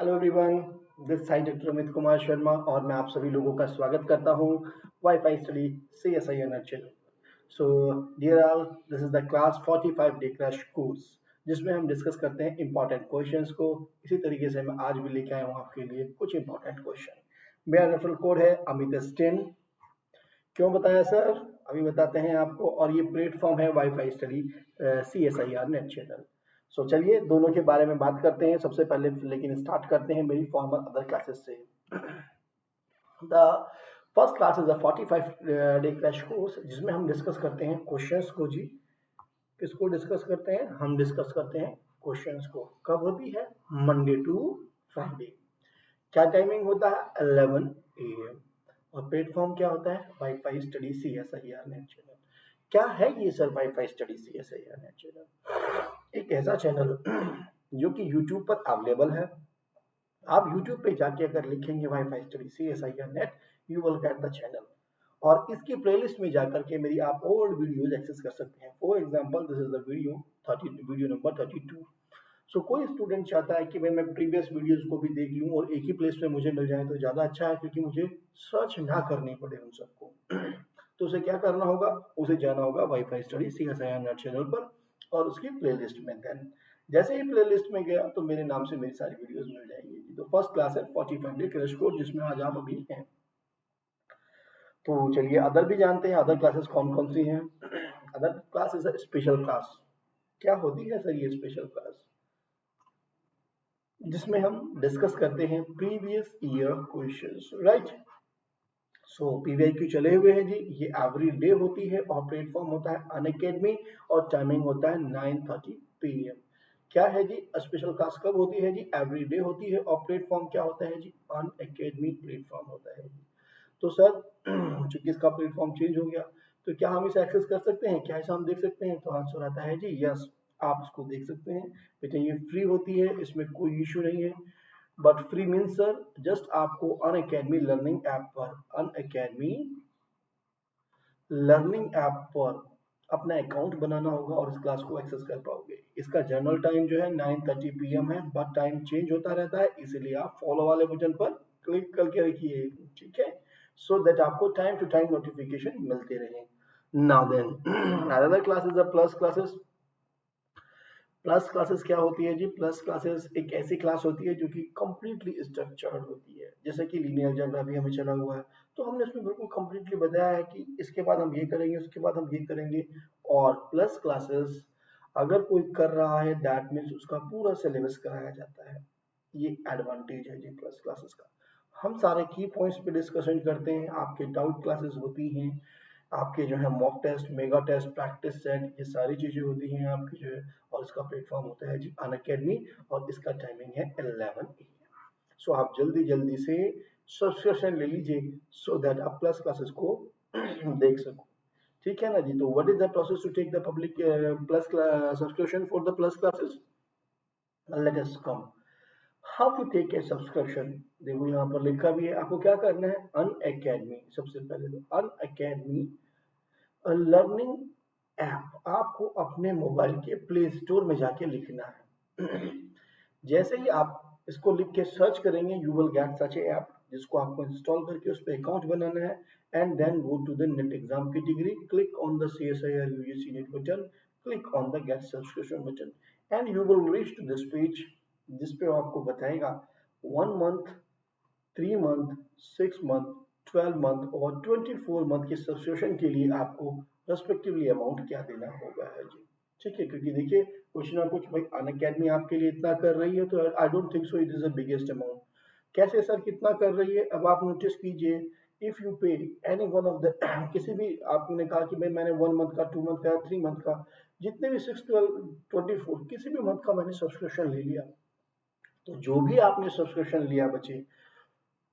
Hello everyone, this side doctor Amit Kumar Sharma और मैं आप सभी लोगों का स्वागत करता हूं WiFi study CSIR channel. So dear all, this is the class 45 day crash course जिसमें हम डिस्कस करते हैं इंपॉर्टेंट क्वेश्चंस को। इसी तरीके से मैं आज भी लेके आया हूं आपके लिए कुछ इंपॉर्टेंट क्वेश्चन। मेरा रेफरल कोड है अमित10। क्यों बताया सर? अभी बताते हैं आपको। और ये प्लेटफॉर्म है wifi study CSIR net channel. So चलिए दोनों के बारे में बात करते हैं सबसे पहले, लेकिन स्टार्ट करते हैं मेरी फॉर्मल अदर क्लासेस से। The first class is a 45 day crash course जिसमें हम डिस्कस करते हैं क्वेश्चंस को जी। किसको डिस्कस करते हैं? हम डिस्कस करते हैं क्वेश्चंस को। कब होती है? Monday to Friday. क्या टाइमिंग होता है? 11 AM। और प्लेटफॉर्म क्या होता है? Wifi study CSIR net channel. क्या है ये sir WiFi study CSIR net channel? एक ऐसा चैनल जो कि YouTube पर अवेलेबल है। आप YouTube पे जाके अगर लिखेंगे wifi study CSIR net, you will get the channel. और इसकी प्लेलिस्ट में जाकर के मेरी आप ओल्ड वीडियोज एक्सेस कर सकते हैं। For example, this is the video number 32। सो कोई स्टूडेंट चाहता है कि भाई मैं प्रीवियस वीडियोस को भी देख लूं और एक ही प्लेस पे मुझे मिल जाए तो ज़्यादा अच्छा है, क्योंकि मुझे सर्च ना करनी पड़े उन सबको। तो उसे क्या करना होगा? उसे जाना होगा wifi study CSIR net channel पर और उसकी प्लेलिस्ट में। देन जैसे ही प्लेलिस्ट में गया तो मेरे नाम से मेरी सारी वीडियोस मिल जाएंगी। तो फर्स्ट क्लास है 45 डे क्रैश कोर्स जिसमें आज आप अभी हैं। तो चलिए अदर भी जानते हैं, अदर क्लासेस कौन कौन सी हैं। Other class is a special class. क्या होती है सर ये स्पेशल क्लास? जिसमें हम डिस्कस करते हैं प्रीवियस ईयर क्वेश्चंस, राइट। सो PVIQ चले हुए हैं जी। ये एवरी डे होती है और प्लेटफॉर्म होता है अनअकैडमी और टाइमिंग होता है 9:30 PM। क्या है जी? स्पेशल क्लास कब होती है जी? एवरी डे होती है और प्लेटफॉर्म क्या होता है जी? अनअकैडमी प्लेटफॉर्म होता है जी। तो सर चूंकि इसका प्लेटफॉर्म चेंज हो गया तो क्या हम इसे एक्सेस कर सकते हैं? क्या इसे हम देख सकते हैं? तो आंसर आता है जी यस, आप इसको देख सकते हैं। बेटा ये फ्री होती है, इसमें कोई इशू नहीं है। But free means sir just आपको अनअकैडमी लर्निंग ऐप पर अपना अकाउंट बनाना होगा और इस क्लास को एक्सेस कर पाओगे। इसका जनरल टाइम जो है 9:30 PM है, बट टाइम चेंज होता रहता है, इसीलिए आप फॉलो वाले बटन पर क्लिक करके रखिए, ठीक है, सो दैट आपको टाइम टू टाइम नोटिफिकेशन मिलते रहे। Now then another class is the plus classes. Plus classes क्या होती है जी? प्लस क्लासेस एक ऐसी क्लास होती है जो कि कंप्लीटली स्ट्रक्चर्ड होती है। जैसे कि लीनियर अलजेब्रा भी हमें चला हुआ है, तो हमने उसमें बिल्कुल कंप्लीटली बताया है कि इसके बाद हम ये करेंगे, उसके बाद हम ये करेंगे। और प्लस क्लासेस अगर कोई कर रहा है दैट मीन्स उसका पूरा सिलेबस कराया जाता है। ये एडवांटेज है जी प्लस क्लासेस का। हम सारे की पॉइंट्स पे डिस्कशन करते हैं, आपके डाउट क्लासेस होती हैं, आपके जो है mock test, mega test, practice set, ये सारी चीजें होती हैं आपकी जो है। और इसका प्लेटफॉर्म होता है जी अनअकैडमी और इसका टाइमिंग है 11 AM। सो आप जल्दी जल्दी से सब्सक्रिप्शन ले लीजिए सो दैट आप प्लस क्लासेस को देख सको, ठीक है ना जी। तो what is the process to take the public plus subscription for the plus classes? Let us come how to take a subscription. देखो यहाँ पर लिखा भी है, आपको क्या करना है? अनअकैडमी, सबसे पहले तो अनअकैडमी लर्निंग ऐप आपको अपने मोबाइल के प्ले स्टोर में जाके लिखना है। जैसे ही आप इसको लिख के सर्च करेंगे you will get such a app जिसको आपको इंस्टॉल करके उस पर अकाउंट बनाना है। And then go to the net exam category, click on the CSIR UGC net button, click on the get subscription button and you will reach to this page जिस पे आपको बताएगा 1 मंथ, 3 मंथ, 6 मंथ, 12 मंथ और 24 month के subscription के लिए आपको respectively amount क्या देना होगा है जी, ठीक है। क्योंकि देखिए कुछ ना कुछ भाई अनअकैडमी आपके लिए इतना कर रही है तो आई don't think so it is the biggest amount. कैसे सर कितना कर रही है? अब आप नोटिस कीजिए, इफ यू पे एनी वन ऑफ द किसी भी, आपने कहा कि भाई मैंने 1 मंथ का, 2 मंथ का, 3 मंथ का, जितने भी 6, 12, 24 किसी भी मंथ का मैंने सब्सक्रिप्शन ले लिया, तो जो भी आपने सब्सक्रिप्शन लिया बचे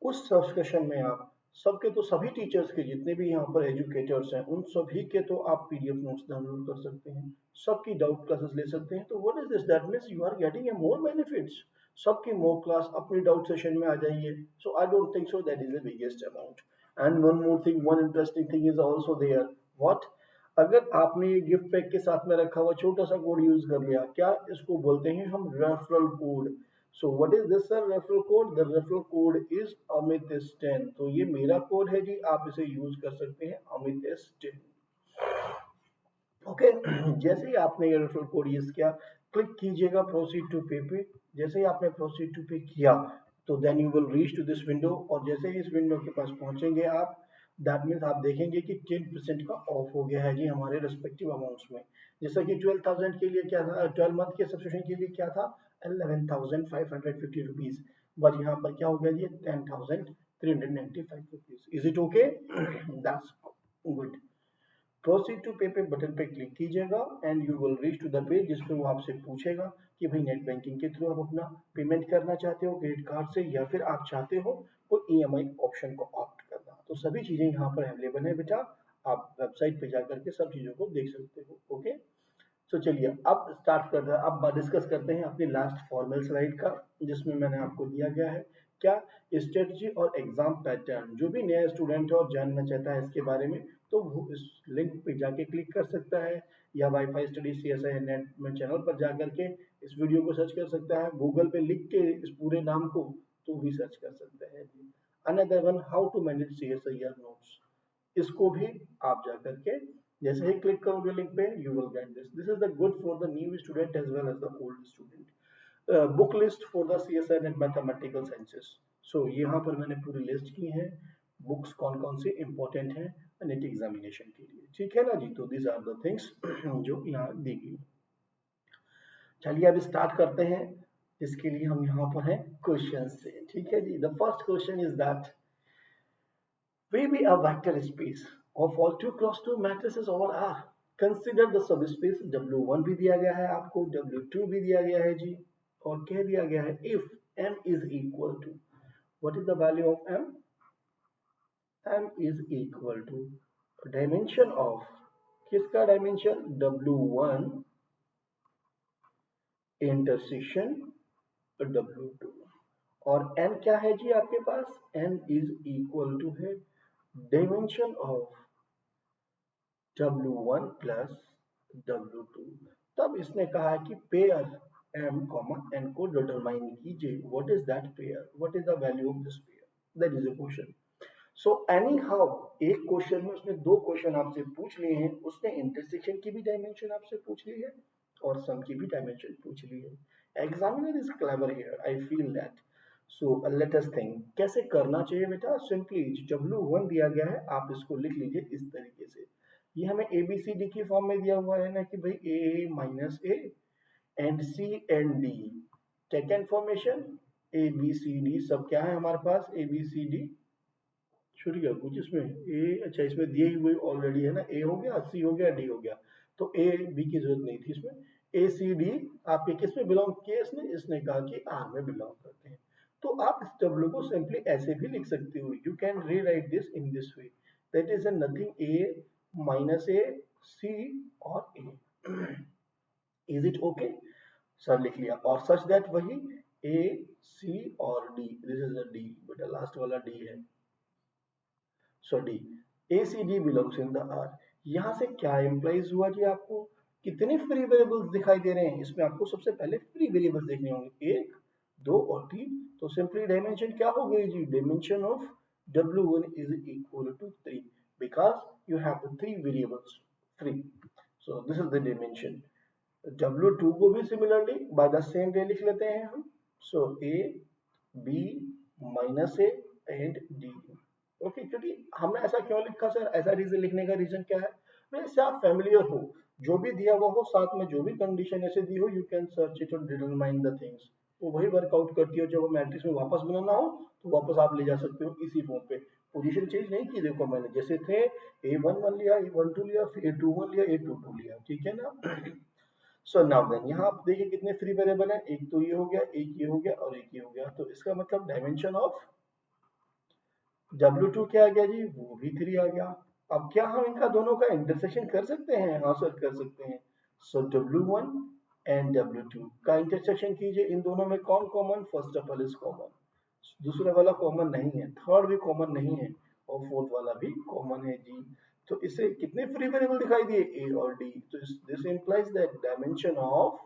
उस सब्सक्रिप्शन में आप सबके, तो सभी टीचर्स के जितने भी यहाँ पर एजुकेटर्स हैं उन सभी के तो आप PDF नोट्स डाउनलोड कर सकते हैं, सबकी डाउट क्लासेस ले सकते हैं। तो what is this? That means you are getting a more benefits. सबकी मॉक क्लास अपनी डाउट सेशन में आ जाइए। So I don't think so that is the biggest amount. And one more thing, one interesting thing is also there. What? अगर आपने ये gift pack के साथ में रखा हुआ छोटा सा कोड यूज कर लिया, क्या इसको बोलते हैं हम? Referral code. So what is this sir referral code? The referral code is Amit S 10। तो ये मेरा कोड है जी, आप इसे यूज कर सकते हैं, अमित एस 10। ओके जैसे ही आपने ये रेफरल कोड यूज किया, क्लिक कीजिएगा प्रोसीड टू पे पे। जैसे ही आपने प्रोसीड टू पे किया, तो then you will reach to this window, और जैसे ही इस विंडो के पास पहुंचेंगे आप, दैट मीन्स आप देखेंगे कि 10% का ऑफ हो गया है जी हमारे रेस्पेक्टिव अमाउंट्स में। जैसा कि 12,000 के लिए क्या था, 12 मंथ के सब्सक्रिप्शन के लिए क्या था, 11,550 रुपीज, बट यहाँ पर क्या हो गया जी, 10,395 rupees. Is it okay? That's good. Proceed to pay pay button पे क्लिक कीजिएगा and you will reach to the page जिसमें वो आपसे पूछेगा कि भाई नेट बैंकिंग के थ्रू आप अपना पेमेंट करना चाहते हो क्रेडिट कार्ड से, या फिर आप चाहते हो वो ईएमआई ऑप्शन को ऑप्ट करना। तो सभी चीजें यहाँ पर अवेलेबल है बेटा, आप वेबसाइट पे जाकर के सब चीजों को देख सकते हो। ओके, तो चलिए अब स्टार्ट कर रहे हैं, अब डिस्कस करते हैं अपनी लास्ट फॉर्मल स्लाइड का, जिसमें मैंने आपको दिया गया है क्या, स्ट्रेटजी और एग्जाम पैटर्न। जो भी नया स्टूडेंट है और जानना चाहता है इसके बारे में, तो वो इस लिंक पे जाके क्लिक कर सकता है, या वाईफाई स्टडी सीएसआई नेट में चैनल पर जाकर के इस वीडियो को सर्च कर सकता है, गूगल पे लिख के इस पूरे नाम को तो भी सर्च कर सकता है। Another one, how to manage CSIR notes, इसको भी आप जाकर के जैसे ही क्लिक करोगे लिंक पे, you will get this. This is the good for the new student as well as the old student. Book list for the CSI and mathematical sciences. So यहाँ पर मैंने पूरी लिस्ट की है बुक्स कौन कौन सी इंपॉर्टेंट है नेट एग्जामिनेशन के लिए, ठीक है ना जी। तो दीज आर द थिंग्स जो यहाँ दी गई। चलिए अब स्टार्ट करते हैं, इसके लिए हम यहाँ पर हैं क्वेश्चन से, ठीक है जी। The first question is that we be a vector space of all 2 cross 2 matrices over R. Consider the subspace W1 भी दिया गया है आपको, W2 भी दिया गया है जी, और क्या दिया गया है, if M is equal to, what is the value of M? M is equal to dimension of, किसका dimension, W1 intersection W2, और n क्या है जी आपके पास, n is equal to है dimension of W1 plus W2। तब इसने कहा है कि पेयर M, N को डिटरमाइन कीजिए। What is that pair, what is the value of this pair, that is a question. So any how, एक question में उसने दो क्वेश्चन आपसे पूछ लिए हैं, उसने इंटरसेक्शन की भी डायमेंशन आपसे पूछ ली है और सम की भी डायमेंशन पूछ ली है। Examiner is clever here, I feel that. So let us think कैसे करना चाहिए बेटा। सिंपली W1 दिया गया है, आप इसको लिख लीजिए इस तरीके से। ये हमें ABCD की फॉर्म में दिया हुआ है ना कि भाई A minus A and C and D, second formation ABCD, सब क्या है हमारे पास ABCD, छूट गया कुछ इसमें A, अच्छा इसमें दिए हुए ऑलरेडी है ना, A हो गया, C हो गया, D हो गया, तो A B की जरूरत नहीं थी इसमें। ACD आपके किस में बिलोंग किए, इसने इसने कहा कि R में बिलोंग करते हैं। तो आप इस W को सिंपली ऐसे भी लिख सकते हो, you can rewrite this in this way, that is nothing A minus A C और A। Is it okay? Sir लिख लिया, और सच दैट वही A C और D, this is a D, बेटा लास्ट वाला D है, so D, ACD belongs in the R। यहां से क्या इंप्लाइज हुआ जी, आपको कितने फ्री वेरिएबल्स दिखाई दे रहे हैं, इसमें आपको सबसे पहले फ्री वेरिएबल्स देखने होंगे, एक, दो और तीन। तो सिंपली डायमेंशन क्या हो गई जी, dimension of W1 is equal to 3 because you have the three variables free. So this is the dimension. W2 को भी similarly by the same way लिख लेते हैं हम। सो A B minus A and D। Okay, क्योंकि हमने ऐसा क्यों लिखा सर, ऐसा रीजन लिखने का रीजन क्या है, वैसे आप फेमिलियर हो, जो भी दिया हुआ हो साथ में जो भी कंडीशन ऐसे दी हो, यू कैन सर्च इट और डिटरमाइन द थिंग्स, वो वही वर्कआउट करती हो। जब वो मैट्रिक्स में वापस बनाना हो तो वापस आप ले जा सकते हो इसी फॉर्म पे, पोजीशन चेंज नहीं की, देखो मैंने जैसे थे A11 लिया, A12 लिया, फिर A21 लिया, A22 लिया, ठीक है ना। सो नाउ देन यहाँ आप देखिए कितने फ्री वेरिएबल है, एक तो ये हो गया, एक ये हो गया और एक ये हो गया, तो इसका मतलब डायमेंशन ऑफ W2 क्या आ गया जी, वो भी 3 आ गया। अब क्या हम इनका दोनों का इंटरसेक्शन कर सकते हैं, हाँ सर कर सकते हैं। सो W1 एंड W2 का इंटरसेक्शन कीजिए, इन दोनों में कौन common, first of all is common, दूसरा वाला कॉमन नहीं है, थर्ड भी कॉमन नहीं है और फोर्थ वाला भी कॉमन है जी। तो इसे कितने फ्री वेरिएबल दिखाई दिए, A और D। तो this implies that dimension of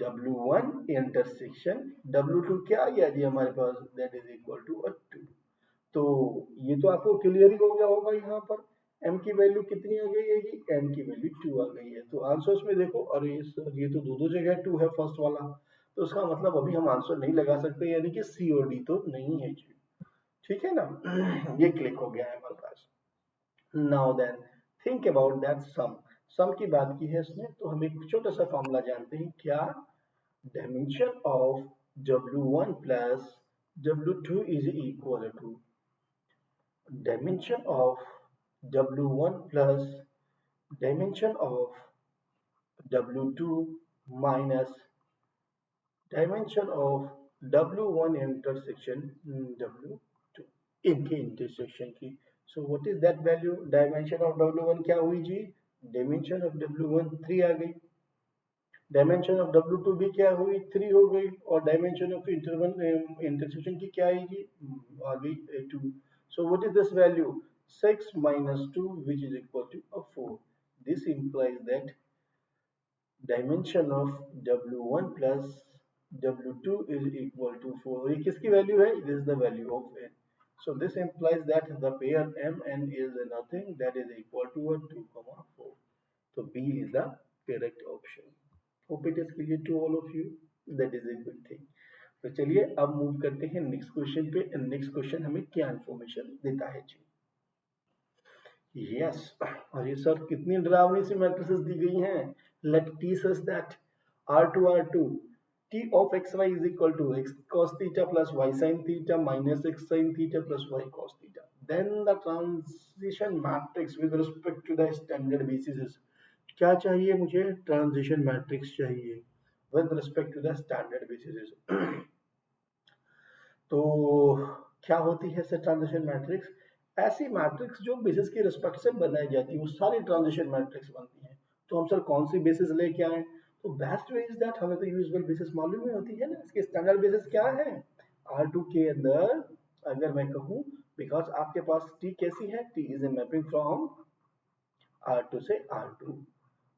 W1 intersection W2 क्या आ गया जी हमारे पास, दैट इज इक्वल टू 2। तो ये तो आपको क्लियर ही हो गया होगा। यहाँ पर m की वैल्यू कितनी आ गई है जी, m की वैल्यू 2 आ गई है। तो आंसर्स में देखो, अरे ये तो दो दो जगह 2 है फर्स्ट वाला, तो उसका मतलब अभी हम आंसर नहीं लगा सकते, यानी कि सी और डी तो नहीं है जी। ठीक है ना। ये क्लिक हो गया है हमारे पास। Now then think about that sum. Sum की बात की है इसने, तो हम एक छोटा सा फॉर्मूला जानते हैं क्या, dimension of W1 plus W2 is equal to dimension of W1 plus dimension of W2 minus dimension of W1 intersection W2, इनके intersection की। So what is that value? Dimension of W1 क्या हुई जी, dimension of W1 3 आ गई, dimension of W2 भी क्या हुई 3 हो गई, और डायमेंशन ऑफ इंटरसेक्शन की क्या आएगी, आ गई 2। सो what is this value, 6 minus 2 which is equal to 4। this implies that dimension of W1 plus W2 is equal to 4। ये किसकी वैल्यू है, this is the value of n। so this implies that the pair mn is nothing that is equal to 2,4। so B is the correct option। hope it is clear to all of you, that is a good thing। तो चलिए अब move करते हैं next question पे। Next question हमें क्या information देता है जी, यस अरे सर कितनी डरावनी सी मैट्रिसेस दी गई हैं। Let T such that R2 t of xy is equal to x cos theta plus y sin theta minus x sin theta plus y cos theta, then the transition matrix with respect to the standard basis is, क्या चाहिए मुझे, transition matrix चाहिए with respect to the standard basis. तो क्या होती है sir transition matrix, ऐसी matrix जो बेसिस के रिस्पेक्ट से बनाई जाती है वो सारी ट्रांजिशन मैट्रिक्स बनती हैं। तो हम सर कौन सी बेसिस लेके आए, तो बेस्ट वे इज दैट हमें तो यूजुअल बेसिस मालूम ही होती है ना, इसके स्टैंडर्ड बेसिस क्या है, R2 के अंदर अगर मैं कहूँ, बिकॉज आपके पास T कैसी है, T is a mapping from R2 से R2।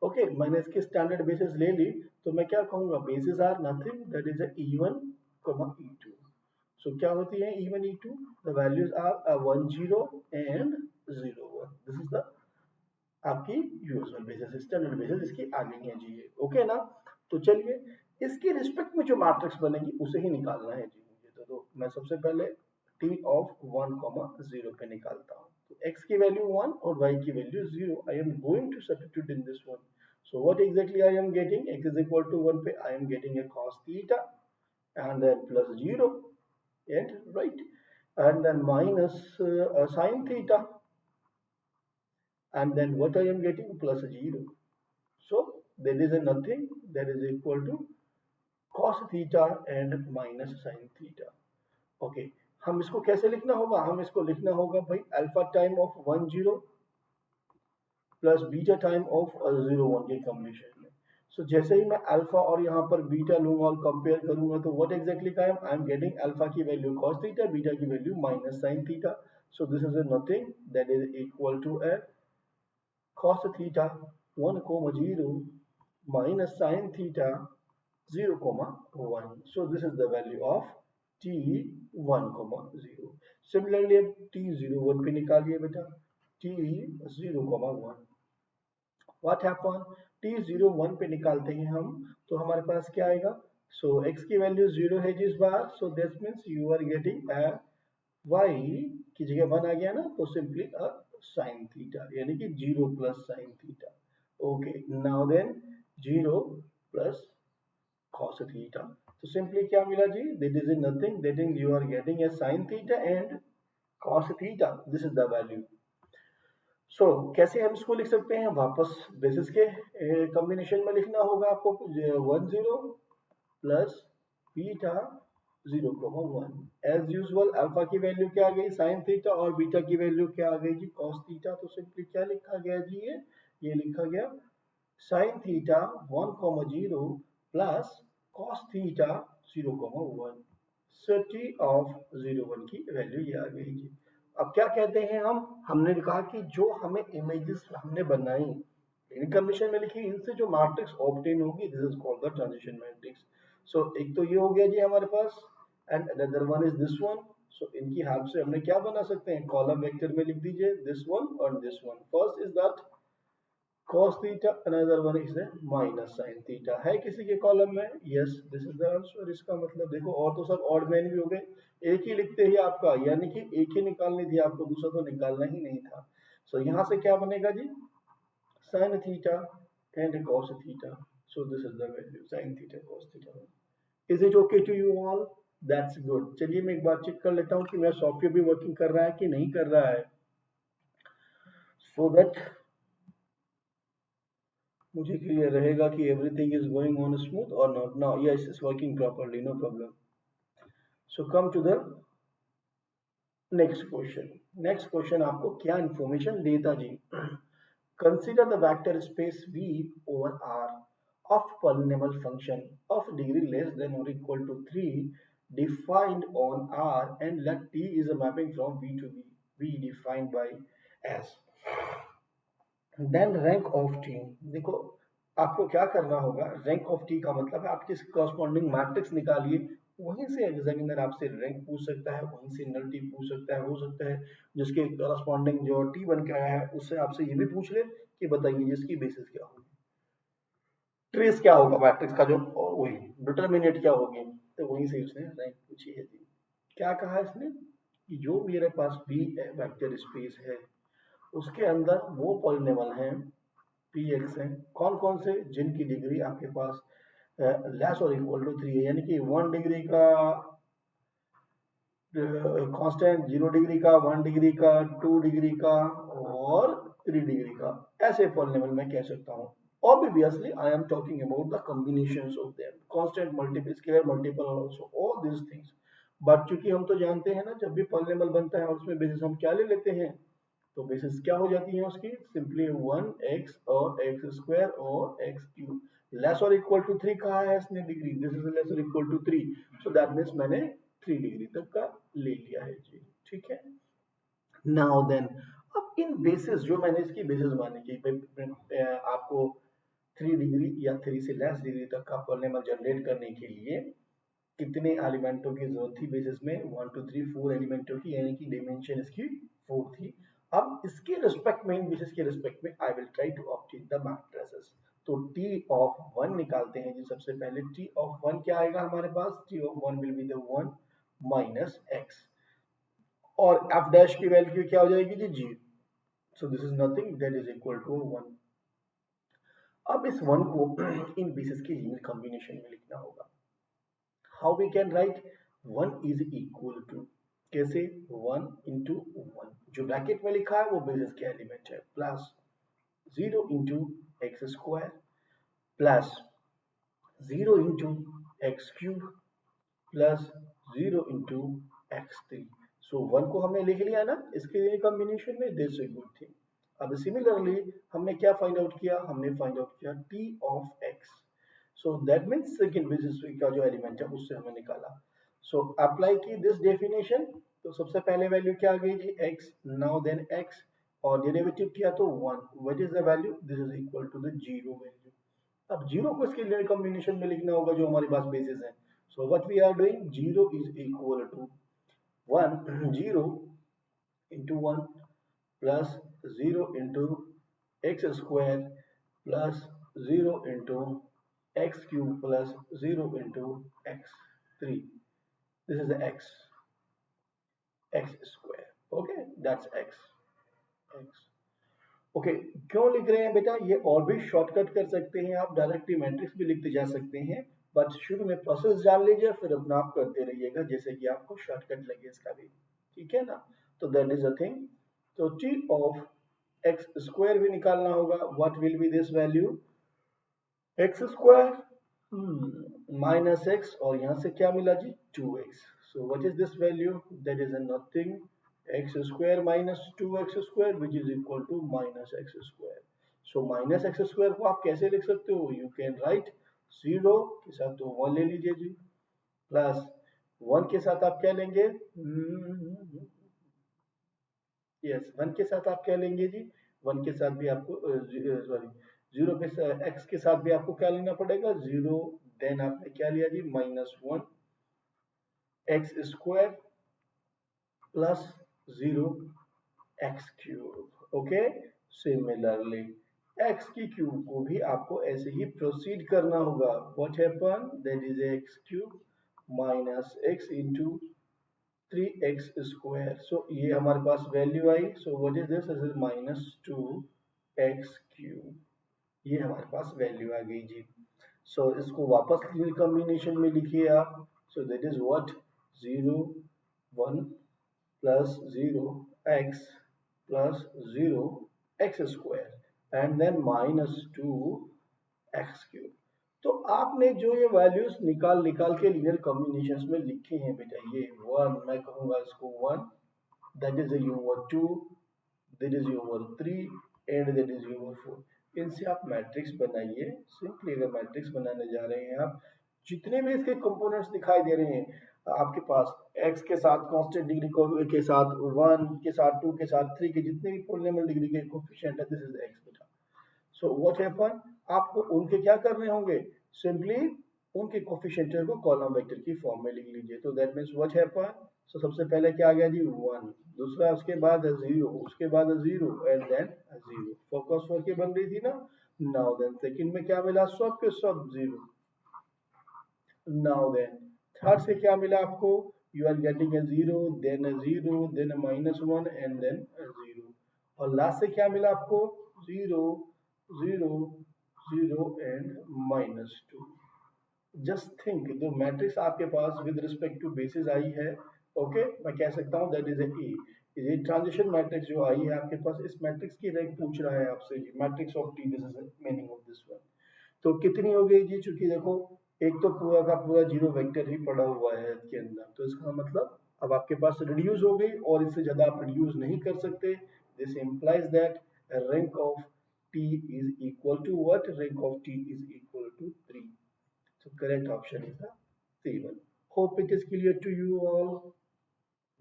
ओके मैंने इसकी स्टैंडर्ड बेसिस ले ली, तो मैं क्या कहूंगा, basis are nothing that is E1, E2। So क्या होती है E1 E2, the values are 1 0 and 0 1। This is the आपकी यूजुअल बेसिस, स्टैंडर्ड बेसिस इसकी आ गई है जी ये, ओके ना। तो चलिए इसके रिस्पेक्ट में जो मैट्रिक्स बनेगी उसे ही निकालना है जी मुझे। तो मैं सबसे पहले T ऑफ 1 0 पे निकालता हूँ। तो x की वैल्यू 1 और y की value 0। I am going to substitute in this one. So what exactly I am getting, x is equal to 1 पे I am getting a cos theta and then plus 0 and right, and then minus sin theta, and then what I am getting, plus 0। so there is a nothing that is equal to cos theta and minus sin theta। Okay हम इसको कैसे लिखना होगा, हम इसको लिखना होगा भाई alpha time of 1 0 plus beta time of 0 1 के कॉम्बिनेशन में। सो जैसे ही मैं अल्फा और यहाँ पर बीटा लूंगा और कंपेयर करूंगा, तो व्हाट एग्जैक्टली का आई एम गेटिंग अल्फा की वैल्यू cos थीटा, बीटा की value minus sin theta. So this is nothing that is equal to a cos theta 1 0 minus sin theta 0 1। so this is the value of t 1 0। similarly अब t 0 1 पे निकालिए बेटा, t 0 1। what happen, t 0 1 पे निकालते हैं हम, तो हमारे पास क्या आएगा, so x की वैल्यू 0 है जिस बार, so this means you are getting a y की जगह 1 आ गया ना, तो सिंपली अ sin थीटा, यानी कि 0 plus sin theta. Okay now then 0 plus cos theta। तो सिंपली क्या मिला जी, that is nothing, that is you are getting a sin theta and cos theta, this is the value। सो कैसे हम इसको लिख सकते हैं, वापस बेसिस के कॉम्बिनेशन में लिखना होगा आपको, 1 0 plus beta 0 1। As usual alpha की वैल्यू क्या आ गई sin थीटा और बीटा की वैल्यू क्या आ गई जी cos थीटा। तो सिंपली क्या लिखा गया जी, ये लिखा गया sin theta 1 0 plus cos theta 0 1। So t of 0 1 की वैल्यू ये आ गई जी। अब क्या कहते हैं हमने कहा कि जो हमें इमेजेस हमने बनाई इन कंडीशन में लिखिए, इनसे जो मैट्रिक्स ऑब्टेन होगी this is called the transition matrix. So एक तो ये हो गया जी हमारे पास, and another one is this one. So इनकी हेल्प से हमने क्या बना सकते हैं, कॉलम वेक्टर में लिख दीजिए दिस वन और this one. First is that cos theta, another one is a minus sin theta। है किसी के कॉलम में, yes this is the answer. इसका मतलब देखो और तो सब ऑड मैन भी हो गए, एक ही लिखते ही आपका, यानी कि एक ही निकालनी थी आपको, दूसरा तो निकालना ही नहीं था। सो यहाँ से क्या बनेगा जी, sin theta and cos theta। So this is the value sin theta cos theta। Is it okay to you all? That's good। चलिए मैं एक बार चेक कर लेता हूँ कि मेरा सॉफ्टवेयर भी वर्किंग कर रहा है कि नहीं कर रहा है, so that मुझे क्लियर रहेगा कि everything is going on smooth और not. Now yes it's working properly, no problem. So come to the next question. Next question आपको क्या इंफॉर्मेशन देता जी, consider the vector space V over R of polynomial function of degree less than or equal to 3 defined on R and let T is a mapping from V to V, V defined by S। Then rank of T. देखो आपको क्या करना होगा, rank of T का मतलब है आपकी corresponding matrix निकालिए, वहीं से एग्जामिनर आपसे रैंक पूछ सकता है, वहीं से नलिटी पूछ सकता है, हो सकता है जिसके कॉरस्पॉन्डिंग जो टी बन के आया है उससे आपसे ये भी पूछ ले कि बताइए जिसकी बेसिस क्या होगी, ट्रेस क्या होगा मैट्रिक्स का, जो वही डिटर्मिनेट क्या होगी, तो वहीं से उसने रैंक पूछी है जी। क्या कहा इसने कि जो मेरे पास बी वेक्टर स्पेस है उसके अंदर वो पॉलिनोमियल हैं पी एक्स हैं, कौन कौन से, जिनकी डिग्री आपके पास लेस और इक्वल टू 3 है, यानी कि 1 डिग्री का कांस्टेंट, 0 डिग्री का, 1 डिग्री का, 2 डिग्री का और 3 डिग्री का, ऐसे पॉलिनोमियल मैं कह सकता हूँ। Obviously, I am talking about the combinations of them, constant, multiple, square, multiple, also all these things। But चूंकि हम तो जानते हैं ना, जब भी पॉलिनोमियल बनता है और उसमें बेसिस हम क्या ले लेते हैं, तो बेसिस क्या हो जाती है उसकी, सिंपली 1x और एक्स स्क्वायर और एक्स क्यूब। लेस और इक्वल टू 3 कहा है इसने डिग्री, दिस इज लेस और equal to 3, so that means मैंने 3 डिग्री तक का ले लिया है जी, ठीक है। नाउ देन, अब इन बेसिस जो मैंने इसकी बेसिस मानी कि आपको 3 डिग्री या 3 से लेस डिग्री तक का पॉलिनोमियल जनरेट करने के लिए कितने एलिमेंटों की जरूरत थी बेसिस में, 1 2 3 4 एलिमेंटों की, यानी कि डायमेंशन इसकी 4 थी। अब इसके रिस्पेक्ट में, इन बेसिस के रिस्पेक्ट में I will try to obtain the matrices. तो t ऑफ 1 निकालते हैं जी। सबसे पहले t ऑफ 1 क्या आएगा हमारे पास, t of 1 will be the 1 minus x, और f डैश की वैल्यू क्या हो जाएगी जी, g। So this is nothing that is equal to 1। अब इस 1 को इन बेसिस की लीनियर कॉम्बिनेशन में लिखना होगा। How we can write, 1 is equal to, कैसे, 1 इंटू 1, जो ब्रैकेट में लिखा है वो बेसिस के एलिमेंट है, plus 0 into x square plus 0 into x cube plus 0 into x three. So 1 को हमने लिख लिया ना इसके लिए कॉम्बिनेशन में, दिस इज गुड थिंग। अब सिमिलरली हमने क्या फाइंड आउट किया, हमने फाइंड आउट किया t of x। So that means second basis का जो एलिमेंट है उससे हमने निकाला। सो अप्लाई की दिस डेफिनेशन, तो सबसे पहले वैल्यू क्या आ गई जी, x, नाउ देन x, और डेरिवेटिव किया तो 1, what is the value, this is equal to the zero value. अब जीरो को इसके लिए कॉम्बिनेशन में लिखना होगा जो हमारे पास बेसिस है। So what we are doing, zero is equal to 1, 0 into 1 plus 0 into x square plus 0 into x cube plus 0 into x3। This is the x square, okay, that's x। Okay क्यों लिख रहे हैं बेटा, ये और भी shortcut कर सकते हैं आप, डायरेक्टली मैट्रिक्स भी लिखते जा सकते हैं, बट शुरू में प्रोसेस जान लीजिए फिर अपना आप करते रहिएगा जैसे कि आपको शॉर्टकट लगे इसका भी, ठीक है ना। तो दैट इज अ थिंग। तो t ऑफ एक्स स्क्वायर भी निकालना होगा, what will be this value, x square minus x, और यहाँ से क्या मिला जी, 2x। So what is this value, that is nothing x square minus 2x square which is equal to minus x square। so minus x square को आप कैसे लिख सकते हो, you can write 0 के साथ तो 1 ले लीजिए जी, प्लस 1 के साथ आप क्या लेंगे, यस 1 के साथ आप क्या लेंगे जी, 1 के साथ भी आपको सॉरी जीरो के एक्स के साथ भी आपको क्या लेना पड़ेगा, जीरो, देन आपने क्या लिया जी, -1 x square plus zero x cube. Okay, similarly x की क्यूब को भी आपको ऐसे ही प्रोसीड करना होगा। What happen, that is x cube minus x into 3x square. So ये हमारे पास वैल्यू आई। So what is this, this is -2x cube. ये हमारे पास वैल्यू आ गई जी। सो इसको वापस कॉम्बिनेशन में लिखिए आप। So that is what, 0 1 plus 0 x plus 0 x square and then -2 x cube. तो आपने जो ये वैल्यूज निकाल निकाल के लीनियर कॉम्बिनेशंस में लिखे हैं बेटा, ये 1 मैं कहूंगा इसको 1, that is your 2, that is your 3 and that is your 4। इनसे आप मैट्रिक्स बनाइए। सिंपली अगर मैट्रिक्स बनाने जा रहे हैं आप, जितने भी इसके कंपोनेंट्स दिखाई दे रहे हैं आपके पास, x के साथ कांस्टेंट डिग्री के साथ, 1 के साथ, 2 के साथ, 3 के जितने भी पॉलिनोमियल डिग्री के कोफिशिएंट है, दिस इज x बेटा। सो व्हाट हैपन, आपको उनके क्या करने होंगे, सिंपली उनके कोफिशिएंट को कॉलम वेक्टर की फॉर्म में लिख लीजिए। तो दैट मींस व्हाट हैपन, सो सबसे पहले क्या आ गया जी 1, दूसरा उसके बाद 0, उसके बाद 0 एंड देन 0, फोकस 4 की बन रही थी ना। नाउ देन सेकंड में क्या मिला, सब के सब 0। नाउ देन थर्ड से क्या मिला आपको, you are getting a 0, then a 0, then a -1 and then a 0। और लास्ट से क्या मिला आपको, 0 0 0 एंड -2। जस्ट थिंक, जो मैट्रिक्स आपके पास विद रिस्पेक्ट टू बेसिस आई है, ओके मैं कह सकता हूँ दैट इज ए, ये ट्रांजिशन मैट्रिक्स जो आई है आपके पास, इस मैट्रिक्स की रैंक पूछ रहा है आपसे, matrix of T, this is meaning of this one. तो कितनी हो गई जी, चूंकि देखो एक तो पूरा का पूरा जीरो वेक्टर ही पड़ा हुआ है इसके अंदर, तो इसका मतलब अब आपके पास रिड्यूस हो गई, और इससे ज्यादा आप रिड्यूस नहीं कर सकते। This implies that rank of T is equal to what, rank of T is equal to 3। So correct option is the C1। Hope it is clear to you all।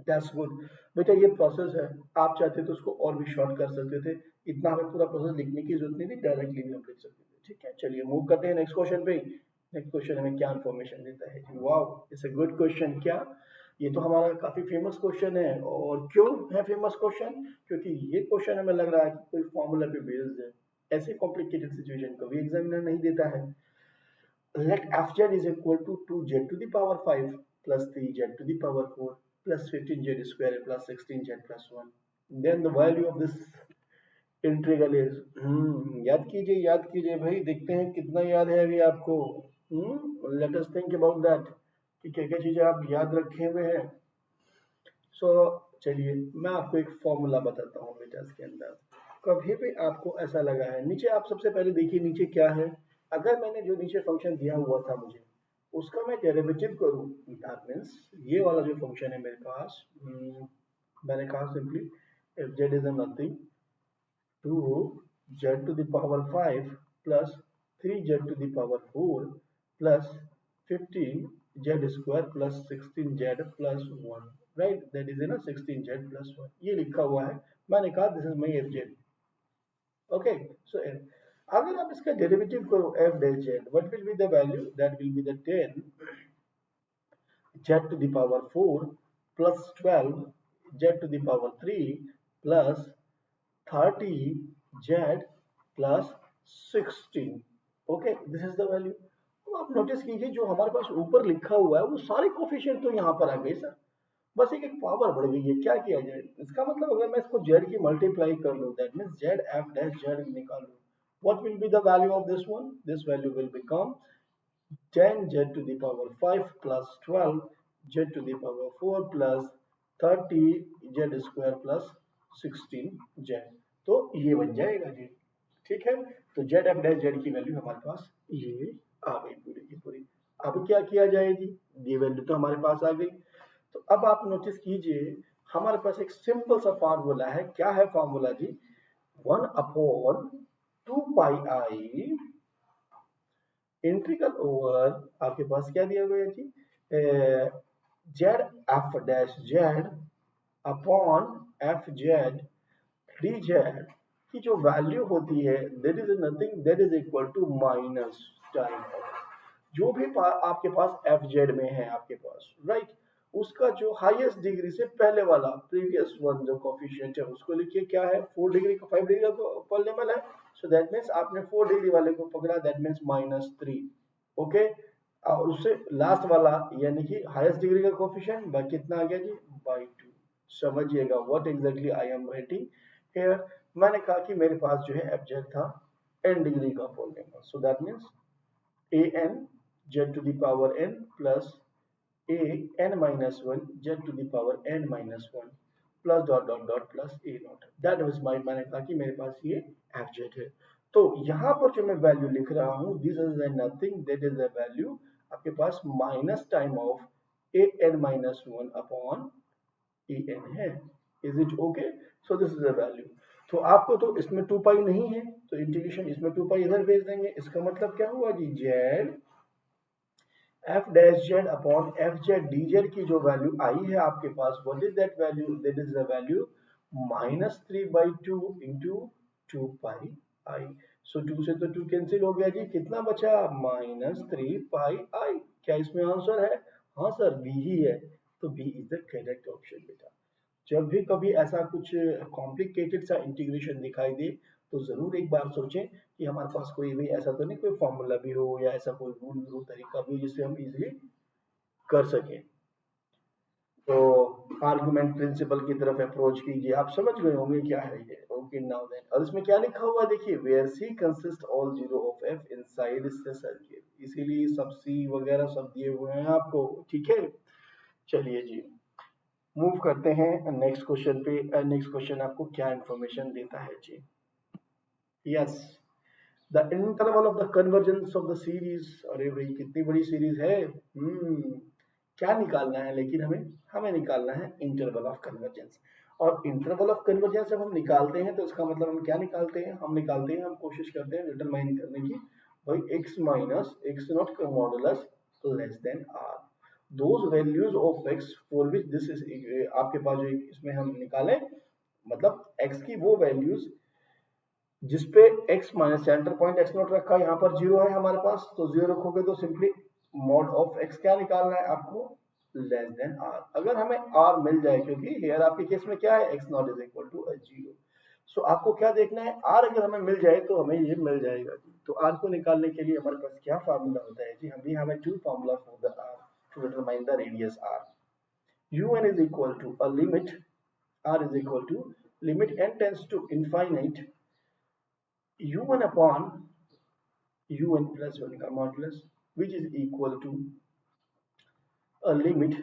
That's good। बेटा ये process है, आप चाहते तो उसको और भी short कर सकते थे, इतना हमें पूरा प्रोसेस लिखने की जरूरत नहीं थी, डायरेक्टली भी हम लिख सकते थे। ठीक है, चलिए मूव करते हैं नेक्स्ट क्वेश्चन पे। नेक्स्ट क्वेश्चन हमें क्या इन्फॉर्मेशन देता है, wow it's a good question. क्या, ये तो हमारा काफी फेमस क्वेश्चन है। और क्यों है फेमस क्वेश्चन, क्योंकि ये क्वेश्चन हमें लग रहा है कि कोई फॉर्मूला पे बेस्ड है। ऐसे कॉम्प्लिकेटेड सिचुएशन कभी एग्जामिनर नहीं देता है। Let fz is equal to 2z to the power 5 plus 3z to the power 4 plus 15z square plus 16z plus 1। Then the value of this integral is, याद कीजिए भाई, देखते हैं कितना याद है अभी आपको। Let us think about that कि क्या क्या चीजें आप याद रखे हुए हैं। सो चलिए मैं आपको एक फॉर्मूला बताता हूँ बेटा। इसके अंदर कभी भी आपको ऐसा लगा है, नीचे आप सबसे पहले देखिए नीचे क्या है। अगर मैंने जो नीचे फंक्शन दिया हुआ था मुझे, उसका मैं डेरिवेटिव करूँ, दैट मीन्स ये वाला जो फंक्शन है मेरे पास, मैंने कहा simply if Z is nothing 2z to the power 5 plus 3z to the power 4 plus 15z square plus 16z plus 1, right, that is 16z plus 1, ये लिखा हुआ है। मैंने कहा this is my F Z. Okay, so अगर आप इसका derivative करो F del Z, what will be the value, that will be the 10 z to the power 4 plus 12 z to the power 3 plus 30 z plus 16। Okay, this is the value. तो आप notice कीजिए जो हमारे पास ऊपर लिखा हुआ है वो सारे कोफिशिएंट तो यहाँ पर आ गए सर, बस एक एक पावर बढ़ गई है। क्या किया जाए, इसका मतलब अगर मैं इसको z की मल्टीप्लाई कर लूं, that means z f dash z निकालूं, what will be the value of this one, this value will become 10z to the power 5 plus 12z to the power 4 plus 30z square plus 16z। तो ये बन जाएगा जी। ठीक है, तो Z F dash Z की value हमारे पास ये आ गई पूरी की पूरी। अब क्या किया जाए जी, ये वैल्यू तो हमारे पास आ गई। तो अब आप नोटिस कीजिए हमारे पास एक सिंपल सा फार्मूला है। क्या है फार्मूला जी, 1/2 पाई आई इंटीग्रल ओवर, आपके पास क्या दिया गया जी, Z F dash Z upon F Z D Z कि जो वैल्यू होती है that is nothing that is equal to minus time जो भी आपके पास एफ जेड में है आपके पास राइट, उसका जो हाईएस्ट डिग्री से पहले वाला प्रीवियस वन जो कोफिशिएंट है उसको लिखिए क्या है 4 डिग्री का 5 डिग्री का पॉलिनॉमियल है, सो दैट मीन्स आपने 4 डिग्री वाले को पकड़ा दैट मीन्स -3। ओके, और उससे लास्ट वाला यानी कि हाईएस्ट डिग्री का कोफिशिएंट बाय कितना आ गया जी, बाय 2। समझिएगा what exactly I am writing here. मैंने कहा कि मेरे पास जो है एफ जेड था n डिग्री का polynomial, so that means an z to the power n plus a n minus 1 z to the power n minus 1 plus dot dot dot plus a naught, that was my, मैंने कहा कि मेरे पास ये fz है। तो यहाँ पर जो मैं वैल्यू लिख रहा हूँ this is nothing that is the value आपके पास minus time of a n minus 1 upon A N है। Is it okay? So this is the value. तो आपको तो इसमें 2 पाई नहीं है तो इंटीग्रेशन इसमें 2 पाई इधर भेज देंगे, इसका मतलब क्या हुआ जी, Z F dash Z upon F Z D Z की जो वैल्यू आई है आपके पास what is that value, that is the value -3/2 into 2 pi I. So 2 से तो 2 कैंसिल हो गया जी, कितना बचा -3 पाई आई। क्या इसमें आंसर है? हाँ सर बी ही है, तो B is the correct option बेटा। जब भी कभी ऐसा कुछ कॉम्प्लिकेटेड सा इंटीग्रेशन दिखाई दे तो जरूर एक बार सोचें कि हमारे पास कोई भी ऐसा तो नहीं कोई फॉर्मूला भी हो या ऐसा कोई रूल तरीका भी हो जिससे हम इजीली कर सकें। तो आर्गुमेंट प्रिंसिपल की तरफ अप्रोच कीजिए, आप समझ गए होंगे क्या है ये। ओके नाउ देन, और इसमें क्या लिखा हुआ देखिए, where C consist all zero of F inside इससे सर्किल, इसीलिए सब सी वगैरह सब दिए हुए हैं आपको, ठीक है। चलिए जी मूव करते हैं नेक्स्ट क्वेश्चन पे। नेक्स्ट क्वेश्चन आपको क्या इंफॉर्मेशन देता है जी, yes the interval of the convergence of the series. अरे भाई कितनी बड़ी सीरीज है, क्या निकालना है, लेकिन हमें हमें निकालना है इंटरवल ऑफ कन्वर्जेंस। और इंटरवल ऑफ कन्वर्जेंस जब हम निकालते हैं तो इसका मतलब हम क्या निकालते हैं, हम निकालते हैं, हम कोशिश करते हैं डिटरमाइन करने की भाई x माइनस एक्स नॉट का modulus less than r, those values of x for which this is, आपके पास जो इसमें हम निकालें मतलब x की वो वैल्यूज जिसपे x minus centre point x not रखा है, यहाँ पर जीरो है हमारे पास, तो जीरो रखोगे तो सिंपली मॉड ऑफ x क्या निकालना है आपको, लेस देन r। अगर हमें r मिल जाए, क्योंकि हेयर आपके केस में क्या है x not is equal to zero, so आपको क्या देखना है, r अगर हमें मिल जाए तो हमें ये मिल जाएगा जी। तो r को निकालने के लिए हमारे पास क्या फार्मूला होता है जी, हम भी हमें to formula for the r to determine the radius r। un is equal to a limit, r is equal to limit n tends to infinite u1 upon un plus 1 का modulus which is equal to a limit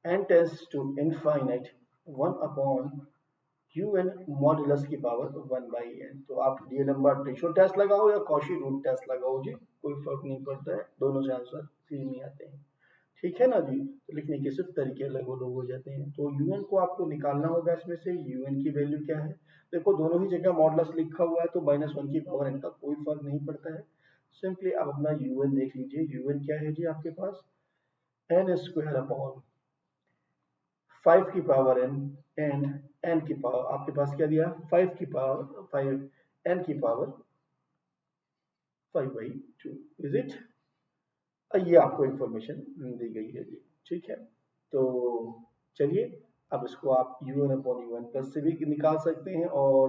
n tends to infinite 1 upon un modulus की power 1 by n। तो आप ये number ratio test लगाओ या Cauchy root test लगाओ जी, कोई फर्क नहीं पड़ता है, दोनों से आंसर सेम ही आते हैं, ठीक है ना जी। तो लिखने के सिर्फ तरीके अलग अलग हो जाते हैं। तो un को आपको निकालना होगा, इसमें से un की वैल्यू क्या है, देखो दोनों ही जगह मॉडुलस लिखा हुआ है तो -1 की पावर n का कोई फर्क नहीं पड़ता है। सिंपली आप अपना un देख लीजिए, un क्या है जी आपके पास n स्क्वायर अपॉन 5 की पावर n एंड n की पावर आपके पास क्या दिया 5 की पावर 5 n की पावर 5/2 इज इट, ये आपको इंफॉर्मेशन दी गई है जी, ठीक है। तो चलिए अब इसको आप un अपॉन un प्लस से भी निकाल सकते हैं और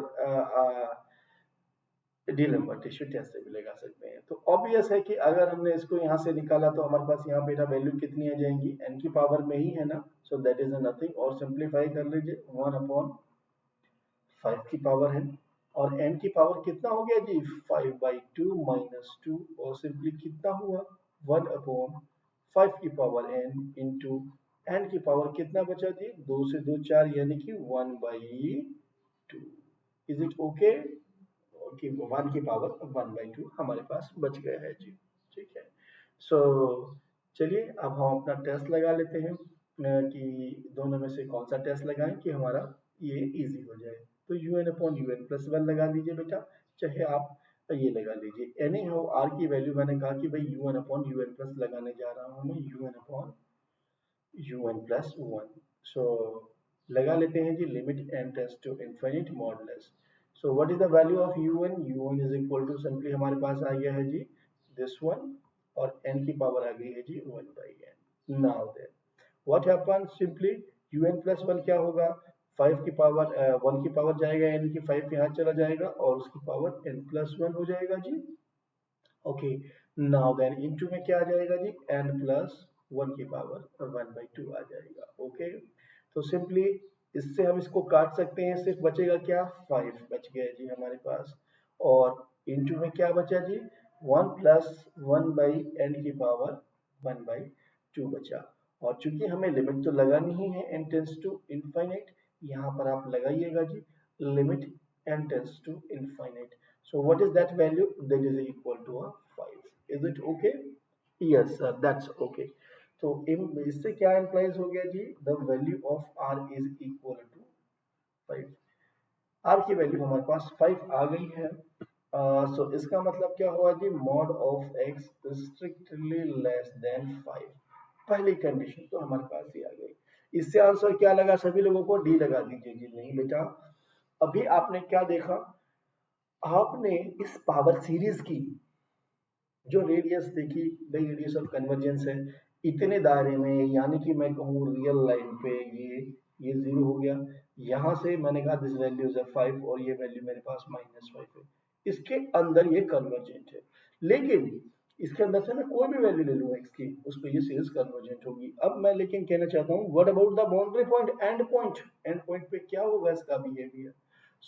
डी नंबर टिश्यू टेस्ट से भी लगा सकते हैं। तो ऑब्वियस है कि अगर हमने इसको यहाँ से निकाला तो हमारे पास यहाँ बेटा वैल्यू कितनी आ जाएंगी, n की पावर में ही है ना, सो दैट इज नथिंग, और सिंप्लीफाई कर लीजिए 1 अपॉन 5 की पावर है, और n की पावर कितना हो गया जी 5/2 -2, और सिंपली कितना हुआ 1 अपॉन 5 की पावर n इंटू n की पावर कितना बचा जी, 2 से 2 4 यानी कि 1/2। इज इट ओके, कि 1 की पावर 1/2 हमारे पास बच गया है जी, ठीक है। सो चलिए अब हम अपना टेस्ट लगा लेते हैं कि दोनों में से कौन सा टेस्ट लगाएं कि हमारा ये इजी हो जाए। तो un अपॉन un प्लस 1 लगा दीजिए बेटा, चाहे आप ये लगा लीजिए एनी हाउ r की वैल्यू मैंने कहा कि भाई un अपॉन un प्लस लगाने जा रहा हूँ मैं, un upon un plus 1। So लगा लेते हैं जी, limit n tends to infinite modulus, so what is the value of un is equal to simply हमारे पास आ गया है जी दिस वन और n की पावर आ गई है जी 1/n। Now then what happen simply un plus 1 क्या होगा 5 की पावर 1 की पावर जाएगा n की 5 यहाँ चला जाएगा और उसकी पावर n प्लस 1 हो जाएगा जी। ओके नाउ देन इनटू में क्या आ जाएगा जी n प्लस 1 की पावर 1/2 आ जाएगा। ओके तो सिंपली इससे हम इसको काट सकते हैं सिर्फ बचेगा क्या 5 बच गया जी हमारे पास और इनटू में क्या बचा जी 1 प्लस 1/n की पावर 1/2 बचा और चूंकि हमें लिमिट तो लगानी ही है n टेंस टू इनफाइनाइट यहाँ पर आप लगाइएगा जी limit n tends to infinite. So what is that value? That is equal to a 5. Is it okay? Yes, sir, that's okay. तो इससे क्या implies हो गया जी the value of r is equal to 5। r की value हमारे पास 5 आ गई है। सो इसका मतलब क्या हुआ जी mod of x strictly less than 5। पहली कंडीशन तो हमारे पास ही आ गई। इससे आंसर क्या लगा सभी लोगों को डी लगा दीजिए जी। नहीं बेटा अभी आपने क्या देखा आपने इस पावर सीरीज की जो रेडियस देखी भाई रेडियस ऑफ कन्वर्जेंस है इतने दायरे में यानी कि मैं कहूँ रियल लाइन पे ये जीरो हो गया यहाँ से मैंने कहा दिस वैल्यू इज 5 और ये वैल्यू मेरे पास -5 है इसके अंदर ये कन्वर्जेंट है लेकिन इसके अंदर से मैं कोई भी वैल्यू ले लूँ x की उस पर ये सीरीज कन्वर्जेंट होगी। अब मैं लेकिन कहना चाहता हूँ what about the boundary point and point behaviour क्या होगा इसका बिहेवियर।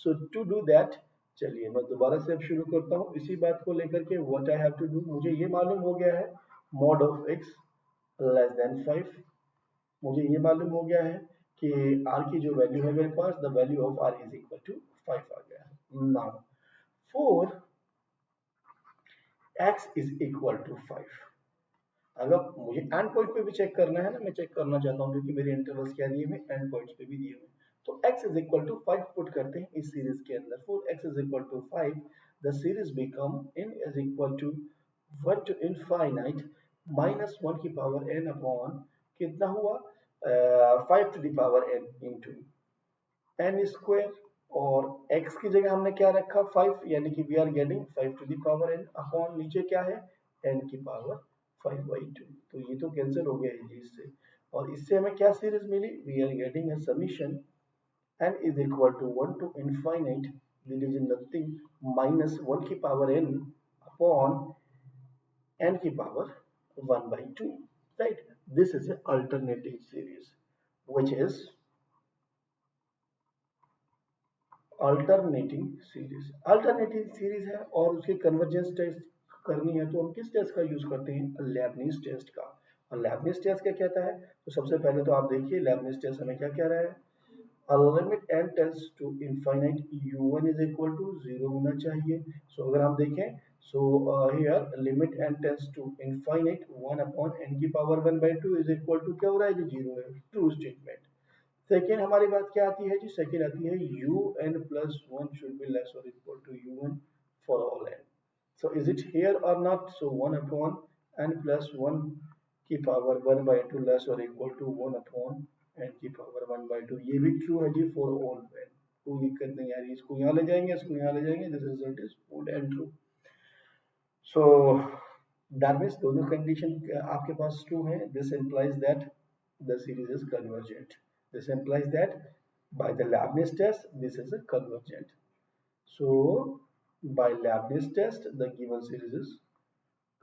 सो टू डू दैट चलिए मैं दोबारा से अब शुरू करता हूँ इसी बात को लेकर के what I have to do. मुझे ये मालूम हो गया है mod of x less than 5। मुझे ये मालूम हो गया है कि r की जो वैल्यू है मेरे पास the value of r is equal to 5 आ गया है। Now for x is equal to 5 अगर मुझे एंड पॉइंट पे भी चेक करना है ना मैं चेक करना चाहता हूँ क्योंकि मेरे इंटरवल्स क्या दिए हुए एंड पॉइंट्स पे भी दिए हुए तो x is equal to 5 put करते हैं इस सीरीज के अंदर for x is equal to 5 the series become n is equal to 1 to infinite -1 की पावर n अपॉन कितना हुआ 5 to the power n into n square और x की जगह हमने क्या रखा 5 यानी कि we are getting 5 to the power n upon नीचे क्या है n की पावर 5/2 तो ये तो कैंसिल हो गया है जी इससे और इससे हमें क्या सीरीज मिली we are getting a summation n is equal to 1 to infinite there is nothing -1 की पावर n upon n की power 1/2 right this is an alternating series which is alternating series है और उसकी कन्वर्जेंस टेस्ट करनी है तो हम किस टेस्ट का यूज करते हैं लेबनीज टेस्ट का। और लेबनीज टेस्ट क्या कहता है तो सबसे पहले तो आप देखिए लेबनीज टेस्ट हमें क्या कह रहा है a limit n tends to infinite u1 is equal to 0 होना चाहिए। सो अगर हम देखें so here limit n tends to infinite 1 upon n की पावर 1/2 is equal to क्या हो रहा है जी 0 है ट्रू स्टेटमेंट। सेकेंड हमारी बात क्या आती है जी सेकेंड आती है un plus 1 should be less or equal to un for all n। so is it here or not so 1 upon n plus 1 की power 1/2 less or equal to 1 upon n की power 1/2 ये भी true है जी for all n कोई दिक्कत नहीं आ रही इसको यहाँ ले जाएंगे इसको यहाँ ले जाएंगे this result is good and true. So that means दोनों कंडीशन आपके पास ट्रू है this implies that the series is convergent। This implies that by the Leibniz test, this is a convergent. So, by Leibniz test, the given series is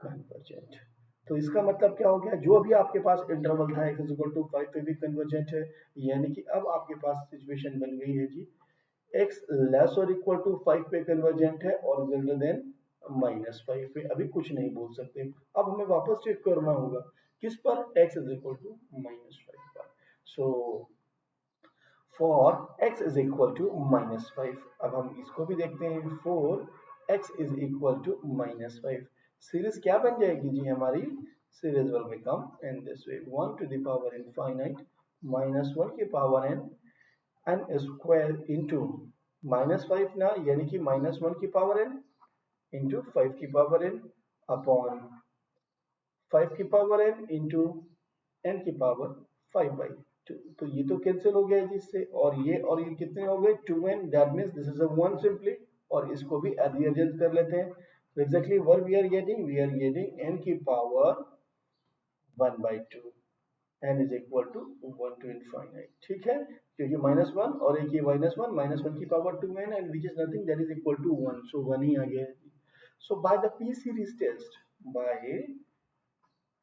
convergent। तो इसका मतलब क्या हो गया जो भी आपके पास इंटरवल था x इक्वल टू 5 पे भी कन्वर्जेंट है यानी कि अब आपके पास सिचुएशन बन गई है जी x लेस और इक्वल टू 5 पे कन्वर्जेंट है और ग्रेटर देन -5 पे अभी कुछ नहीं बोल सकते। अब हमें वापस चेक करना होगा किस पर x इज इक्वल टू -5 पर। So for x is equal to -5 अब हम इसको भी देखते हैं for x is equal to -5 series क्या बन जाएगी जी हमारी series will become in this way 1 to the power infinite -1 की पावर n स्क्वायर इंटू -5 ना यानी कि -1 की पावर n इंटू 5 की पावर n अपॉन 5 की पावर n इंटू n की पावर 5/2 तो ये तो कैंसिल हो गया जिससे और ये कितने हो गए 2n that means this is a 1 simply और इसको भी रीअरेंज कर लेते हैं। तो exactly what we are getting n की power 1/2, n is equal to 1 to infinite, ठीक है, क्योंकि -1 और एक ये -1 की power 2n and which is nothing that is equal to 1, so 1 ही आ गया है। So by the p series test, by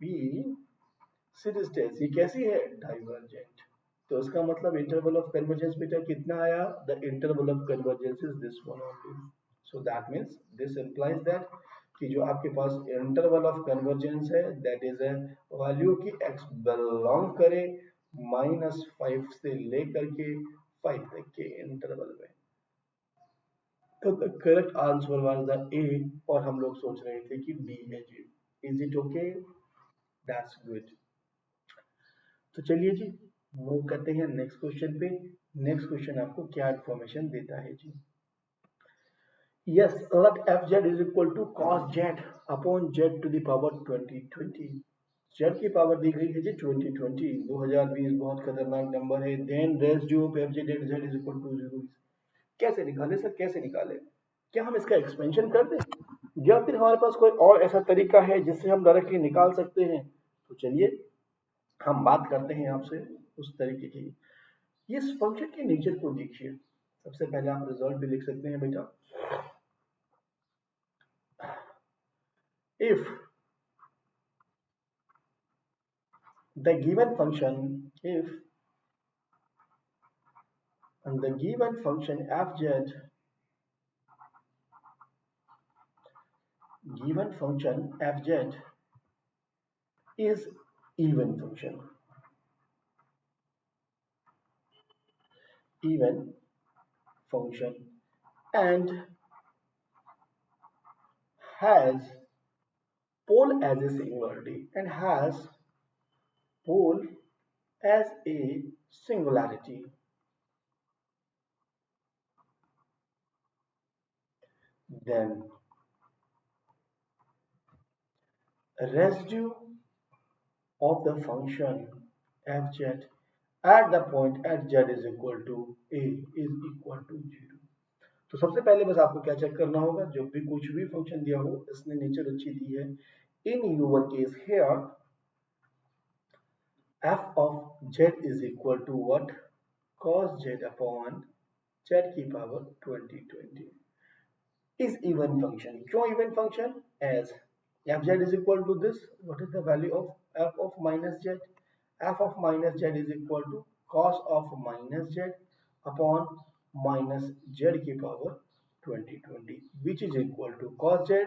p series test, ये कैसी है, डाइवर्जेंट। तो इसका मतलब इंटरवल ऑफ कन्वर्जेंस बेटा कितना आया, the interval of convergence is this one only. So that means this implies that कि जो आपके पास इंटरवल ऑफ कन्वर्जेंस है दैट इज ए वैल्यू की x बिलोंग करे -5 से लेकर के 5 तक के इंटरवल में। तो the correct answer was the A, और हम लोग सोच रहे थे कि डी है जी। Is it okay, that's good. तो चलिए जी मूव करते हैं नेक्स्ट क्वेश्चन पे। नेक्स्ट क्वेश्चन आपको क्या इंफॉर्मेशन देता है जी। Yes, let fz is equal to cos z upon z to the power 2020। z की पावर दी गई है जी 2020, 2020 बहुत खतरनाक नंबर है। Then residue of fz at z is equal to 0। कैसे निकाले सर, कैसे निकाले? क्या हम इसका एक्सपेंशन कर दें, या फिर हमारे पास कोई और ऐसा तरीका है जिससे हम डायरेक्टली निकाल सकते हैं? तो चलिए हम बात करते हैं आपसे उस तरीके की। इस फंक्शन के नेचर को देखिए। सबसे पहले आप रिजल्ट भी लिख सकते हैं बेटा। if the given function if and the given function fz given function fz is even function and has pole as a singularity then residue of the function fz at the point at z is equal to a is equal to 0। तो सबसे पहले बस आपको क्या check करना होगा, जब भी कुछ भी फंक्शन दिया हो, इसने नेचर अच्छी दी है। In your case here f of z is equal to what, cos z upon z की पावर 2020 is even function। क्यों even function? As fz is equal to this, what is the value of f of minus z? F of minus z is equal to cos of minus z upon minus z की power 2020 which is equal to cos z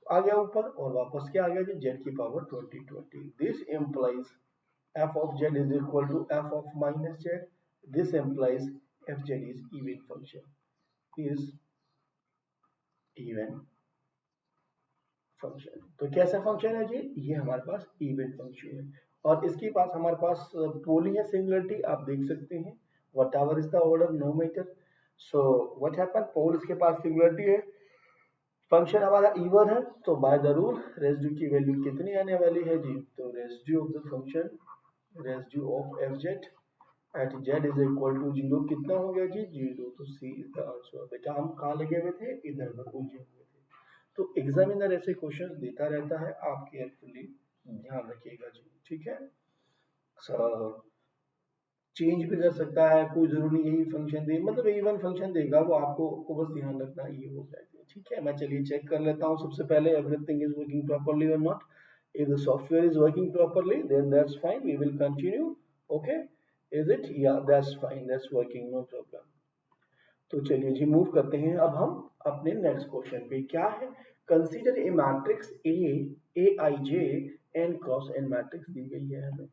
आ गया ऊपर और वापस क्या आ गया जी, z की power 2020। This implies f of z is equal to f of minus z। This implies fz is even function, is even function. तो कैसा फंक्शन है जी, ये हमारे पास इवन फंक्शन है और इसके पास हमारे पास पोल है, सिंगुलरिटी आप देख सकते हैं, whatever is the order no matter. So what happen, pole इसके पास सिंगुलरिटी है, फंक्शन हमारा इवन है, तो बाय द रूल रेसिड्यू की वैल्यू कितनी आने वाली है जी, तो residue of the function, residue of fz at z is equal to 0 कितना हो गया जी, 0। तो सी इज द आंसर। बेटा हम कहाँ लगे हुए थे, इधर पर उलझे हुए थे। तो एग्जामिनर ऐसे क्वेश्चन देता रहता है, आप केयरफुली ध्यान रखिएगा जी, ठीक है। चेंज भी कर सकता है, कोई जरूरी यही फंक्शन दे, मतलब इवन फंक्शन देगा वो आपको को बस ध्यान रखना ये हो जाएगा, ठीक है। मैं चलिए चेक कर लेता हूँ सबसे पहले एवरीथिंग इज वर्किंग प्रॉपर्ली और not. if the software is working properly then that's fine, we will continue, okay, is it, yeah that's fine, that's working, no problem। तो चलिए जी मूव करते हैं अब हम अपने नेक्स्ट क्वेश्चन पे। क्या है, consider a matrix A I J N cross N matrix दी गई है हमें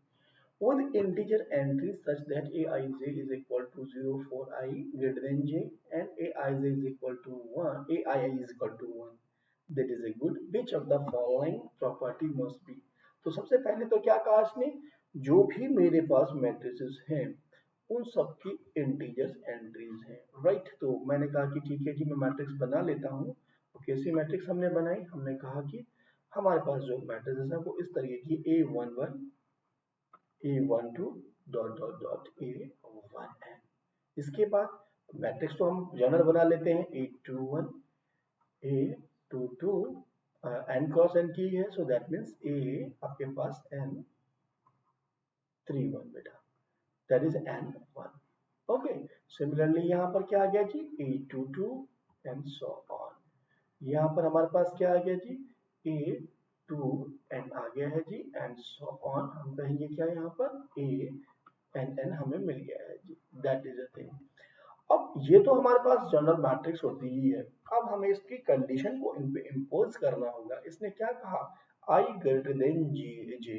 with integer entries such that aij is equal to 0 for I greater than j and aij is equal to 1, aii is equal to 1, that is a good, which of the following property must be। तो सबसे पहले तो क्या कहा इसने, जो भी मेरे पास मैट्रिसेस हैं उन सब की इंटीजर्स एंट्रीज हैं, राइट। तो मैंने कहा कि ठीक है जी मैं मैट्रिक्स बना लेता हूँ। तो कैसी मैट्रिक्स हमने बनाई, हमने कहा कि हमारे पास जो मैट्रिसेस है वो इस तरीके की A11 A12 dot dot dot A1n। इसके बाद मैट्रिक्स तो हम जनरल बना लेते हैं, A21 A22 n cross n की है, सो दैट मीन्स A आपके पास n31 बेटा, that is n1। Okay, similarly यहाँ पर क्या आ गया जी, A22 एंड सो ऑन। यहाँ पर हमारे पास क्या आ गया जी, A2n आ गया है जी, एंड सो ऑन। हम कहेंगे क्या यहाँ पर, ANN हमें मिल गया है जी, दैट इज अ थिंग। अब ये तो हमारे पास जनरल मैट्रिक्स होती ही है। अब हमें इसकी कंडीशन को इन पे इम्पोज करना होगा। इसने क्या कहा, आई ग्रेटर देन जे जे।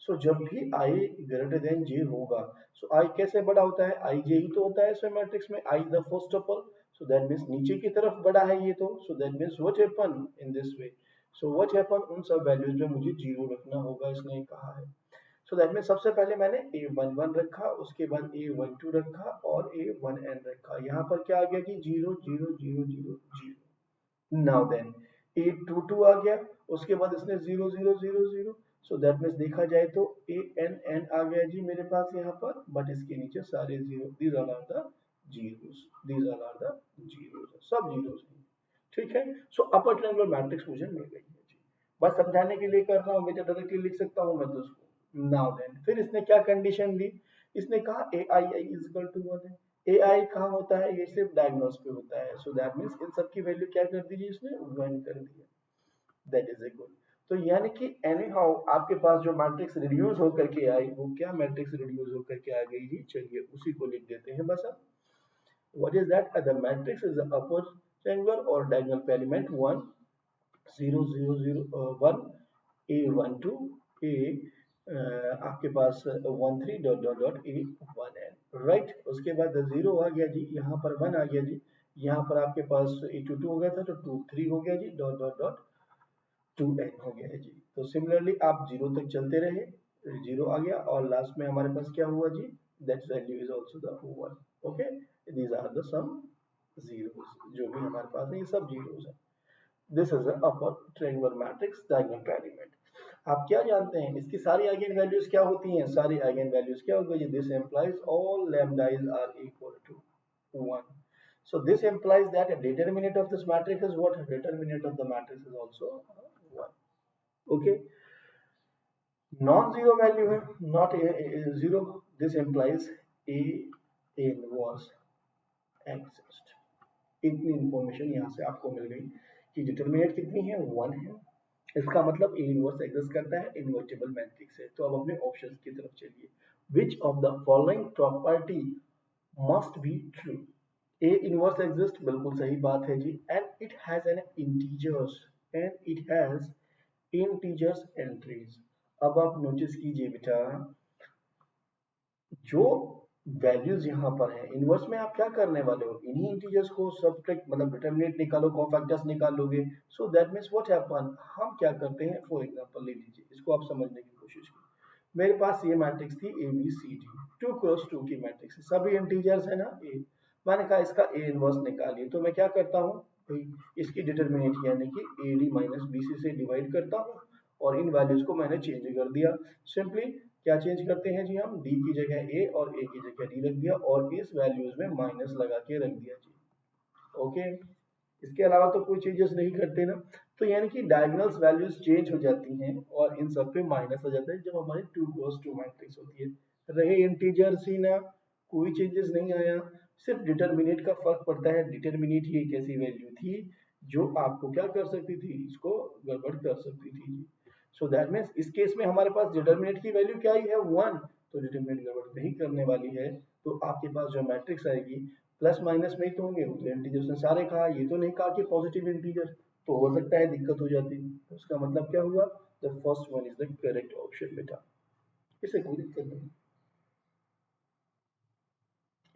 सो जब भी आई ग्रेटर देन जे होगा, सो आई कैसे बड़ा होता है, आई जे ही तो होता है इसमें मैट्रिक्स में, I the first tuple. So that means नीचे की तरफ बड़ा है ये तो, so that means what happen in this way, so what happen, उन सब वैल्यूज में मुझे जीरो रखना होगा, इसने कहा है। सो दैट मीन सबसे पहले मैंने A11 रखा, उसके बाद A12 रखा और A1n रखा। यहाँ पर क्या आ गया कि 0 0 0 0 0। नाउ देन A22 आ गया, उसके बाद इसने 0 0 0 0। सो दैट मीन्स देखा जाए तो ANN आ गया जी मेरे पास यहाँ पर, बट इसके नीचे सारे zero, these all are the zeros, these all are the zeros, सब जीरोस हैं। ठीक है, सो अपर ट्रायंगुलर मैट्रिक्स मुझे मिल गई है जी। बस समझाने के लिए कर रहा हूँ बेटा, डायरेक्टली लिख सकता हूँ मैं तो उसको। नाउ देन फिर इसने क्या कंडीशन दी, इसने कहा ए आई आई इज इक्वल टू 1 है। ए आई कहाँ होता है, ये सिर्फ डायगोनल्स पे होता है, सो दैट मीन्स इन सब की वैल्यू क्या कर दीजिए, इसने 1 कर दिया, दैट इज ए गुड। तो यानी कि एनी हाउ आपके पास जो मैट्रिक्स रिड्यूस होकर के आई, वो क्या मैट्रिक्स रिड्यूस होकर के आ गई जी, चलिए उसी को लिख देते हैं बस अब। What is that, the matrix is upper triangular और डायगोनल एलिमेंट 1 0 0 0 1 A12 A आपके पास 13 dot dot dot A1n, right. उसके बाद 0 आ गया जी, यहाँ पर 1 आ गया जी, यहाँ पर आपके पास A22 हो गया था तो 2 3 हो गया जी, डॉट डॉट डॉट 2n हो गया है जी। तो सिमिलरली आप 0 तक चलते रहे, 0 आ गया और लास्ट में हमारे पास क्या हुआ जी, that value is also the 1। Okay, these are the some zeros, जो भी हमारे पास है ये सब जीरोस है। This is upper triangular matrix diagonal element. आप क्या जानते हैं इसकी सारी आइगन वैल्यूज क्या होती हैं, सारी आइगन वैल्यूज क्या होगी, this implies all lambda i's are equal to 1। So this implies that a determinant of this matrix is what? Determinant of the matrix is also 1. Okay. Non-zero value है, not zero. This implies A inverse exists. इतनी information यहाँ से आपको मिल गई कि determinant कितनी है, 1 है। इसका मतलब ए इनवर्स एग्जिस्ट करता है, इन्वर्टिबल मैट्रिक्स है। तो अब अपने ऑप्शंस की तरफ चलिए। Which of the following property must be true, A inverse exist, बिल्कुल सही बात है जी, and it has an integers, and it has integers entries. अब आप नोटिस कीजिए बेटा, जो वैल्यूज यहाँ पर है इनवर्स में आप क्या करने वाले हो, इन्हीं इंटीजर्स को सब्ट्रैक्ट, मतलब डिटरमिनेंट निकालो, कोफैक्टर्स निकाल लोगे। सो दैट मींस व्हाट हैपन, हम क्या करते हैं, फॉर एग्जांपल ले लीजिए, इसको आप समझने की कोशिश कीजिए। मेरे पास ये मैट्रिक्स थी A B C D, 2 cross 2 की मैट्रिक्स, सभी इंटीजर्स है ना ए। मैंने कहा इसका ए इनवर्स निकालिए, तो मैं क्या करता हूँ भाई, इसकी डिटरमिनेंट यानी कि A D minus B C से डिवाइड करता हूँ और इन वैल्यूज को मैंने चेंज कर दिया। सिंपली क्या चेंज करते हैं जी, हम डी की जगह ए और ए की जगह डी रख दिया और इस वैल्यूज में माइनस लगा के रख दिया जी। ओके, इसके अलावा तो कोई चेंजेस नहीं करते ना। तो यानी कि डायगोनल्स वैल्यूज चेंज हो जाती हैं और इन सब पे माइनस आ जाता है जब हमारी 2 क्रॉस 2 मैट्रिक्स होती है। रहे इंटीजर्स ही ना, कोई चेंजेस नहीं आया, सिर्फ डिटरमिनेंट का फर्क पड़ता है। डिटरमिनेंट ही एक ऐसी वैल्यू थी जो आपको क्या कर सकती थी, इसको गड़बड़ कर सकती थी। सो दैट मीन्स इस केस में हमारे पास डिटरमिनेंट की वैल्यू क्या ही है, 1। तो डिटरमिनेंट गड़बड़ नहीं करने वाली है। तो आपके पास जो मैट्रिक्स आएगी प्लस माइनस में ही तो होंगे, वो तो इंटीजर्स ने सारे कहा, ये तो नहीं कहा कि पॉजिटिव इंटीजर, तो हो सकता है दिक्कत हो जाती। तो उसका मतलब क्या हुआ, the first one is the correct option बेटा, इसे कोई दिक्कत नहीं।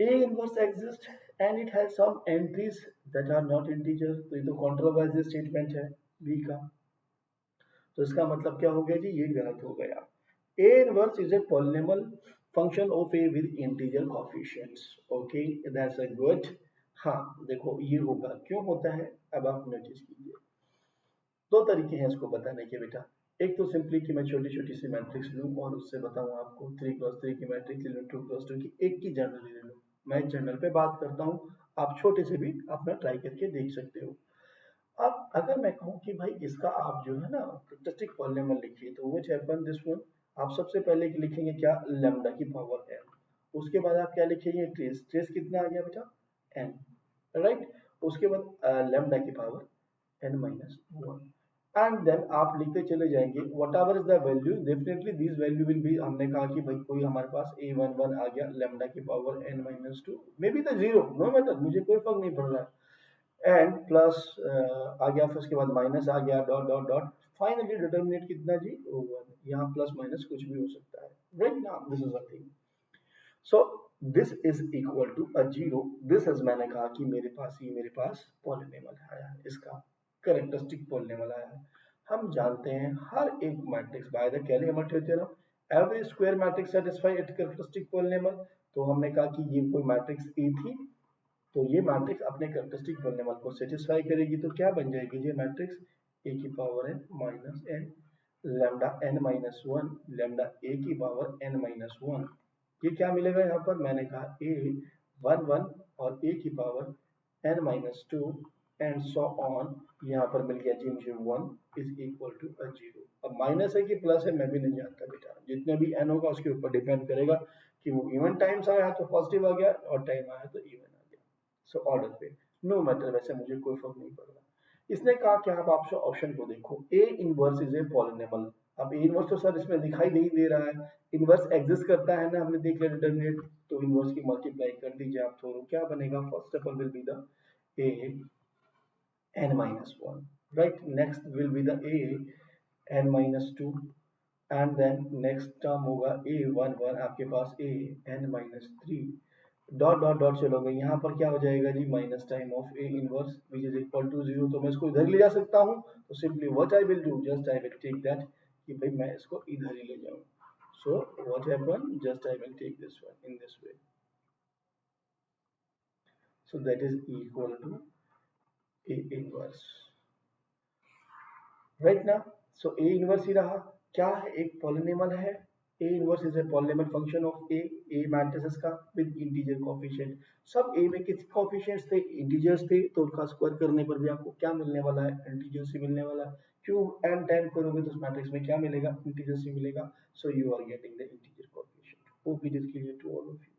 A inverse exists and it has some entries that are not integers, तो ये तो controversial स्टेटमेंट है बी का। तो इसका मतलब क्या हो गया जी, ये गलत हो गया। A inverse is a polynomial function of A with integer coefficients. Okay, that's a good। हाँ देखो ये होगा, क्यों होता है, अब आप नोटिस कीजिए। दो तरीके हैं इसको बताने के बेटा। एक तो सिंपली कि मैं छोटी छोटी सी मैट्रिक्स लूं और उससे बताऊं आपको 3 क्रॉस 3 की मैट्रिक्स ले लूं, 2 क्रॉस 2 की, एक की जनरल ले लूं। मैं जनरल पे बात करता हूं, आप छोटे से भी अपना ट्राई करके देख सकते हो। अब अगर मैं कहूँ कि भाई इसका आप जो है ना स्टैटिस्टिक पॉलिनॉमियल लिखिए, तो व्हिच हैपन दिस वन, आप सबसे पहले लिखेंगे क्या, लैम्डा की पावर n। उसके बाद आप क्या लिखेंगे, ट्रेस। ट्रेस कितना आ गया बेटा, n, राइट। उसके बाद लैम्डा की power n minus one, and then आप लिखते चले जाएंगे whatever is the value, definitely this value will be, हमने कहा कि भाई कोई हमारे पास a11 आ गया, लैम्डा की power n minus two, may be the zero, no matter, मुझे कोई फर्क नहीं पड़ रहा है, एंड प्लस आ गया, फिर उसके बाद माइनस आ गया, dot dot dot, finally determinant कितना जी, वन। यहाँ प्लस माइनस कुछ भी हो सकता है, राइट ना, this is a thing. So this is equal to a zero, this is, मैंने कहा कि मेरे पास पॉलिनॉमियल आया है, इसका कैरेक्टरिस्टिक पॉलिनॉमियल आया है। हम जानते हैं हर एक matrix by the calculator theorem every square matrix satisfy it characteristic polynomial. तो हमने कहा कि ये कोई मैट्रिक्स ए थी, तो ये मैट्रिक्स अपने कैरेक्टरिस्टिक पॉलिनॉमियल को सेटिस्फाई करेगी, तो क्या बन जाएगी ये मैट्रिक्स, ए की power n minus n, lambda n minus one, lambda A की पावर n माइनस वन। ये क्या मिलेगा यहाँ पर, मैंने कहा ए वन वन और ए की power n minus two and so on, यहाँ पर मिल गया जी मुझे one is equal to a zero. अब माइनस है कि प्लस है मैं भी नहीं जानता बेटा, जितने भी n होगा उसके ऊपर डिपेंड करेगा कि वो इवन टाइम्स आया तो पॉजिटिव आ गया और टाइम आया तो इवन आ गया। सो ऑर्डर पे नो मैटर, वैसे मुझे कोई फर्क नहीं पड़ रहा। इसने कहा कि आप ऑप्शन को देखो, A inverse is a polynomial. अब ए इनवर्स तो सर इसमें दिखाई नहीं दे रहा है, इनवर्स एग्जिस्ट करता है ना, हमने देख लिया डिटरमिनेंट, तो इनवर्स की मल्टीप्लाई कर दीजिए आप, तो क्या बनेगा, first of all will be the A n minus 1, right, next will be the a n minus 2, and then next term होगा a 1 1, आपके पास a n minus 3, dot dot dot चलोगे, यहाँ पर क्या हो जाएगा जी, minus time of A inverse which is equal to zero. तो मैं इसको इधर ले जा सकता हूँ, तो simply what I will do, just I will take that, कि भाई मैं इसको इधर ही ले जाऊँ। So what happen, just I will take this one in this way, so that is equal to A inverse, right ना। सो ए इनवर्स ही रहा, क्या है, एक पॉलिनॉमियल है, A inverse is a polynomial function of A matrices का with integer coefficient. सब ए में कितने कोएफिशिएंट्स थे, इंटीजर्स थे, तो उनका स्क्वायर करने पर भी आपको क्या मिलने वाला है, इंटीजर्स ही मिलने वाला है। क्यूब एन टाइम करोगे तो उस मैट्रिक्स में क्या मिलेगा, इंटीजर्स ही मिलेगा। So you are getting the integer coefficient, hope it is clear to all of you,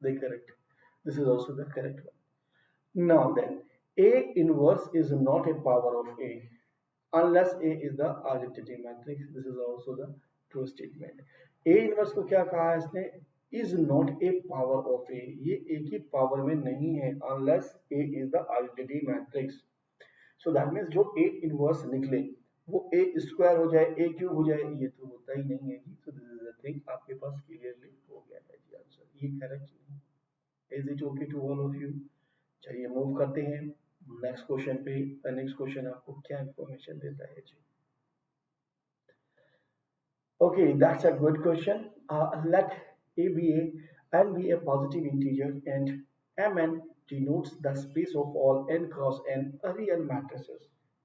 the correct, this is also the correct one. Now then, A inverse is not a power of A unless A is the identity matrix. This is also the true statement. A inverse को क्या कहा है इसने, is not a power of A, ये A की power में नहीं है, unless A is the identity matrix. So that means जो A inverse निकले वो A स्क्वायर हो जाए, A क्यूब हो जाए, ये तो होता ही नहीं है जी। So this is the thing, आपके पास क्लियरली हो गया है जी आंसर, ये करेक्ट नहीं। Is it okay to all of you? चलिए मूव करते हैं नेक्स्ट क्वेश्चन पे। नेक्स्ट क्वेश्चन आपको क्या इंफॉर्मेशन देता है जी, okay that's a good question. Let a be a and be a positive integer and mn denotes the space of all n cross n real matrices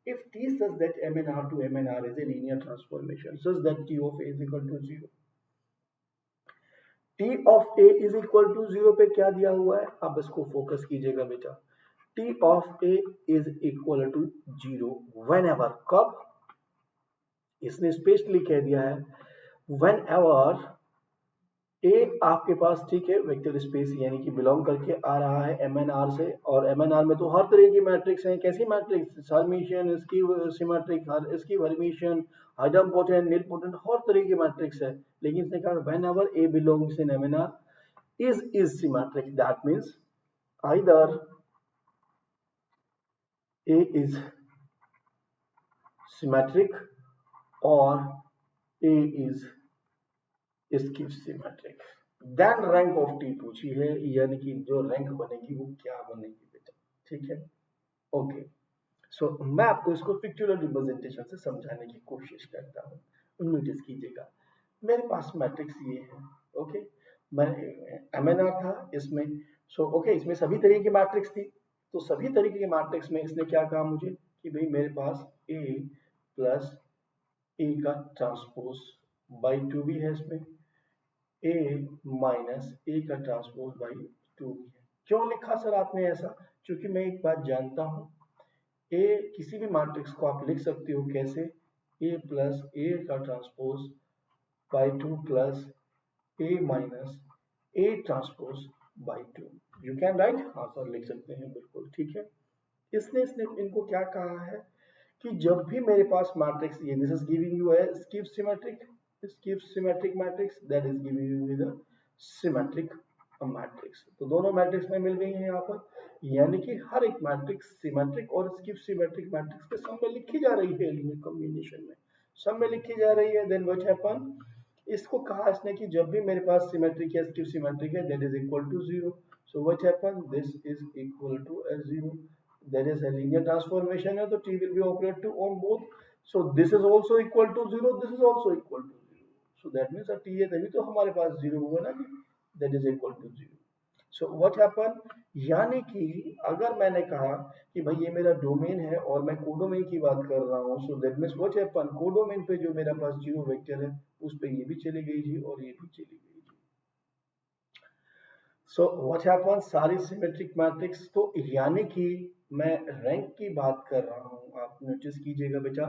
if t says that mnr to mnr is a linear transformation such that t of a is equal to 0। t of a is equal to 0 पे क्या दिया हुआ है, अब इसको focus कीजिएगा बेटा। t of a is equal to 0 whenever, कब, इसने स्पेशली कह दिया है whenever a आपके पास, ठीक है, वेक्टर स्पेस यानी कि बिलोंग करके आ रहा है MNR से, और MNR में तो हर तरह की मैट्रिक्स हैं, कैसी मैट्रिक्स, हर्मिशियन, इसकी सिमेट्रिक, इसकी हर्मिशियन, आइडम्पोटेंट, नीलपोटेंट, हर तरह की मैट्रिक्स है। लेकिन इसने कहा whenever a belongs in MNR is symmetric, that means either a is symmetric or a is skip symmetric। Then rank of T पूछी है, यानी कि जो रैंक बनेगी वो क्या बनेगी बेटा, ठीक है, ओके। सो मैं आपको इसको पिक्चुरल रिप्रेजेंटेशन से समझाने की कोशिश करता हूँ, नोटिस कीजिएगा। मेरे पास मैट्रिक्स ये है, ओके, मैं MNR था इसमें, सो ओके, इसमें सभी तरीके की मैट्रिक्स थी, तो सभी तरीके के मैट्रिक्स में इसने क्या कहा मुझे कि भाई मेरे पास A प्लस ए का ट्रांसपोज बाई टू भी है इसमें, ए माइनस ए का ट्रांसपोज बाई टू भी है, क्यों लिखा सर आपने ऐसा? क्योंकि मैं एक बात जानता हूं, ए किसी भी मैट्रिक्स को आप लिख सकते हो कैसे, ए प्लस ए का transpose by two plus A minus A transpose by two. You can write, हाँ सर लिख सकते हैं, बिल्कुल ठीक है। इसने इसने इनको क्या कहा है कि जब भी मेरे पास मैट्रिक्स, ये this is giving U A skip symmetric matrix, that is giving you with a symmetric matrix. तो दोनों मैट्रिक्स में मिल गई हैं यहाँ पर, यानी कि हर एक मैट्रिक्स सिमेट्रिक और स्किप सिमेट्रिक मैट्रिक्स के सम में लिखी जा रही है, लीनियर कॉम्बिनेशन में सम में लिखी जा रही है। देन व्हाट हैपन, इसको कहा इसने कि जब भी मेरे पास सिमेट्रिक या स्किप सिमेट्रिक है, that is equal to zero. So what happen, this is equal to zero, there is a linear transformation है, तो t will be operate to on both, so this is also equal to zero, this is also equal to zero, so that means t है तभी तो हमारे पास zero हुआ ना कि that is equal to zero। so what happen, यानी कि अगर मैंने कहा कि भाई ये मेरा डोमेन है और मैं कोडोमेन की बात कर रहा हूँ, so that means what happen, codomain पे जो मेरा पास जीरो वेक्टर है उस पे ये भी चली गई जी और ये भी चली गई जी। सो व्हाट हैपन, सारी सिमेट्रिक मैट्रिक्स, तो यानी कि मैं रैंक की बात कर रहा हूं, आप नोटिस कीजिएगा बेटा।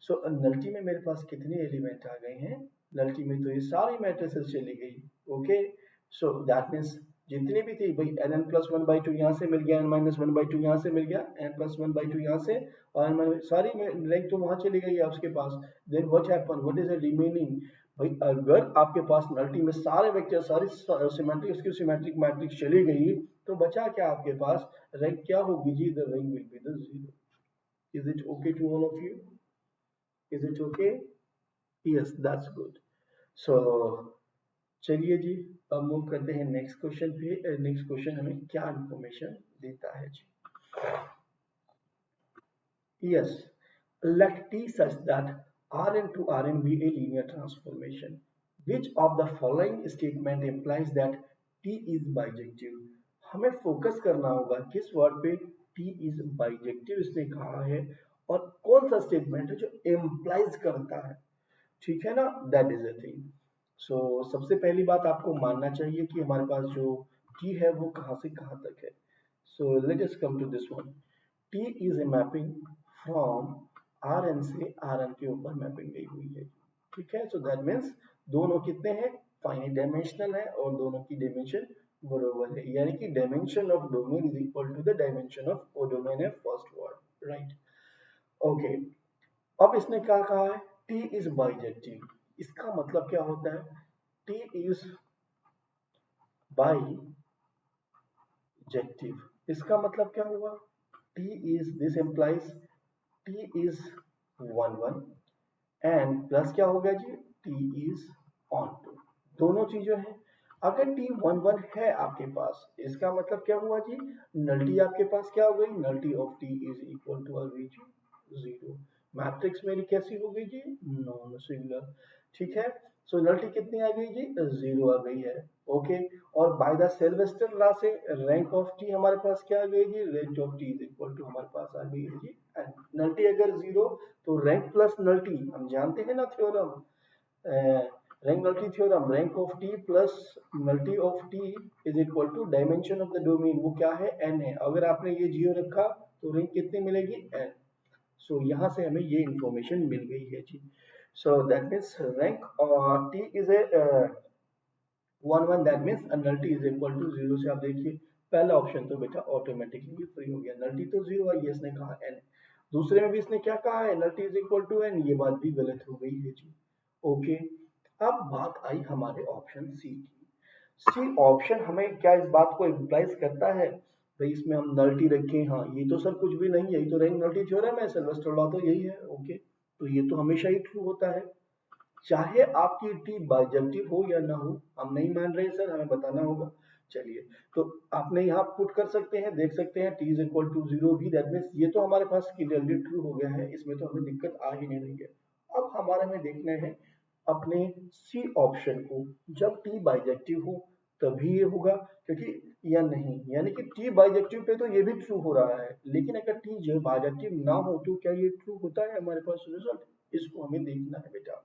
सो नल्टी में मेरे पास कितने एलिमेंट आ गए हैं, नल्टी में तो ये सारी मैट्रिसेस चली गई। ओके, सो दैट मीन्स जितनी भी थी भाई, n n plus one by two यहाँ से मिल गया, n minus one by two यहाँ से मिल गया, n plus one by two यहाँ से, और एन सारी रैंक तो वहां चली गई है आपके पास। Then what happen, what is the remaining, भाई अगर आपके पास नल्टी में सारे वेक्टर सारी सिमेट्रिक उसकी सिमेट्रिक मैट्रिक्स चली गई, तो बचा क्या आपके पास, रैंक क्या होगी जी, the rank will be the zero. Is it okay to all of you, is it okay? Yes, that's good. So चलिए जी, अब मूव करते हैं नेक्स्ट क्वेश्चन पे। नेक्स्ट क्वेश्चन हमें क्या इंफॉर्मेशन देता है जी। Yes, let T such that Rn to Rn be a linear transformation. Which of the following statement implies that T is bijective? हमें फोकस करना होगा किस वर्ड पे, T is bijective इसने कहा है, और कौन सा स्टेटमेंट है जो इम्प्लाइज करता है, ठीक है ना, दैट इज अ थिंग। सो सबसे पहली बात आपको मानना चाहिए कि हमारे पास जो T है वो कहाँ से कहाँ तक है। So let us come to this one, T is a mapping from Rn से Rn के ऊपर मैपिंग गई हुई है, ठीक है। सो दैट मीन्स दोनों कितने हैं, फाइनाइट डायमेंशनल है और दोनों की डायमेंशन बराबर है, यानी कि dimension of domain is equal to the dimension of वो डोमेन है फर्स्ट वर्ड, राइट। ओके, अब इसने क्या कहा है, T इज बाइजेक्टिव, इसका मतलब क्या होता है, T इज बाइजेक्टिव, इसका मतलब क्या हुआ, T is, this implies T is 1 1 and plus क्या हो गया जी, T is on 2, दोनों चीजें हैं। अगर T 1 1 है आपके पास, इसका मतलब क्या हुआ जी, नल्टी आपके पास क्या हो गई, nullity of T is equal to आ गई जी जीरो। मैट्रिक्स मेरी कैसी हो गई जी, नॉन सिंगुलर, ठीक है। सो नल्टी कितनी आ गई जी, जीरो आ गई है। ओके, और बाय द सेल्वेस्टर लॉ से रैंक ऑफ टी हमारे पास क्या आ गई जी, rank of T is equal to हमारे पास आ गई है जी नल्टी अगर जीरो, तो रैंक प्लस नल्टी, हम जानते हैं ना theorem, rank nullity theorem, rank of T plus nullity of T is equal to dimension of the domain, वो क्या है, एन है। अगर आपने ये जीरो रखा तो रैंक कितनी मिलेगी, एन। सो यहाँ से हमें ये इंफॉर्मेशन मिल गई है जी। So that means rank T is a 1 1, that means nullity is equal to zero. से आप देखिए पहला ऑप्शन तो बेटा ऑटोमेटिकली फ्री हो गया, नल्टी तो जीरो है, ये इसने कहा एन। दूसरे में भी इसने क्या कहा है, nullity is equal to n, ये बात भी गलत हो गई है जी। ओके, अब बात आई हमारे ऑप्शन सी की। सी ऑप्शन हमें क्या इस बात को इम्प्लाइज करता है, भाई इसमें हम नल्टी रखें, हाँ ये तो सर कुछ भी नहीं है, ये तो रैंक नल्टी थ्योरम है, सिल्वेस्टर लॉ तो यही है। ओके, तो ये तो हमेशा ही ट्रू होता है, चाहे आपकी टी बाइजेक्टिव हो या ना हो। हम नहीं मान रहे सर, हमें बताना होगा। चलिए, तो आपने यहाँ पुट कर सकते हैं, देख सकते हैं T is equal to zero भी, दैट मीन्स ये तो हमारे पास क्लियरली ट्रू हो गया है, इसमें तो हमें दिक्कत आ ही नहीं रही है। अब हमारे में देखना है अपने सी ऑप्शन को, जब टी बाइजेक्टिव हो तभी ये होगा, क्योंकि या नहीं, यानी कि टी बाइजेक्टिव पे तो ये भी ट्रू हो रहा है, लेकिन अगर टी जो बाइजेक्टिव ना हो तो क्या ये ट्रू होता है हमारे पास रिजल्ट, इसको हमें देखना है बेटा।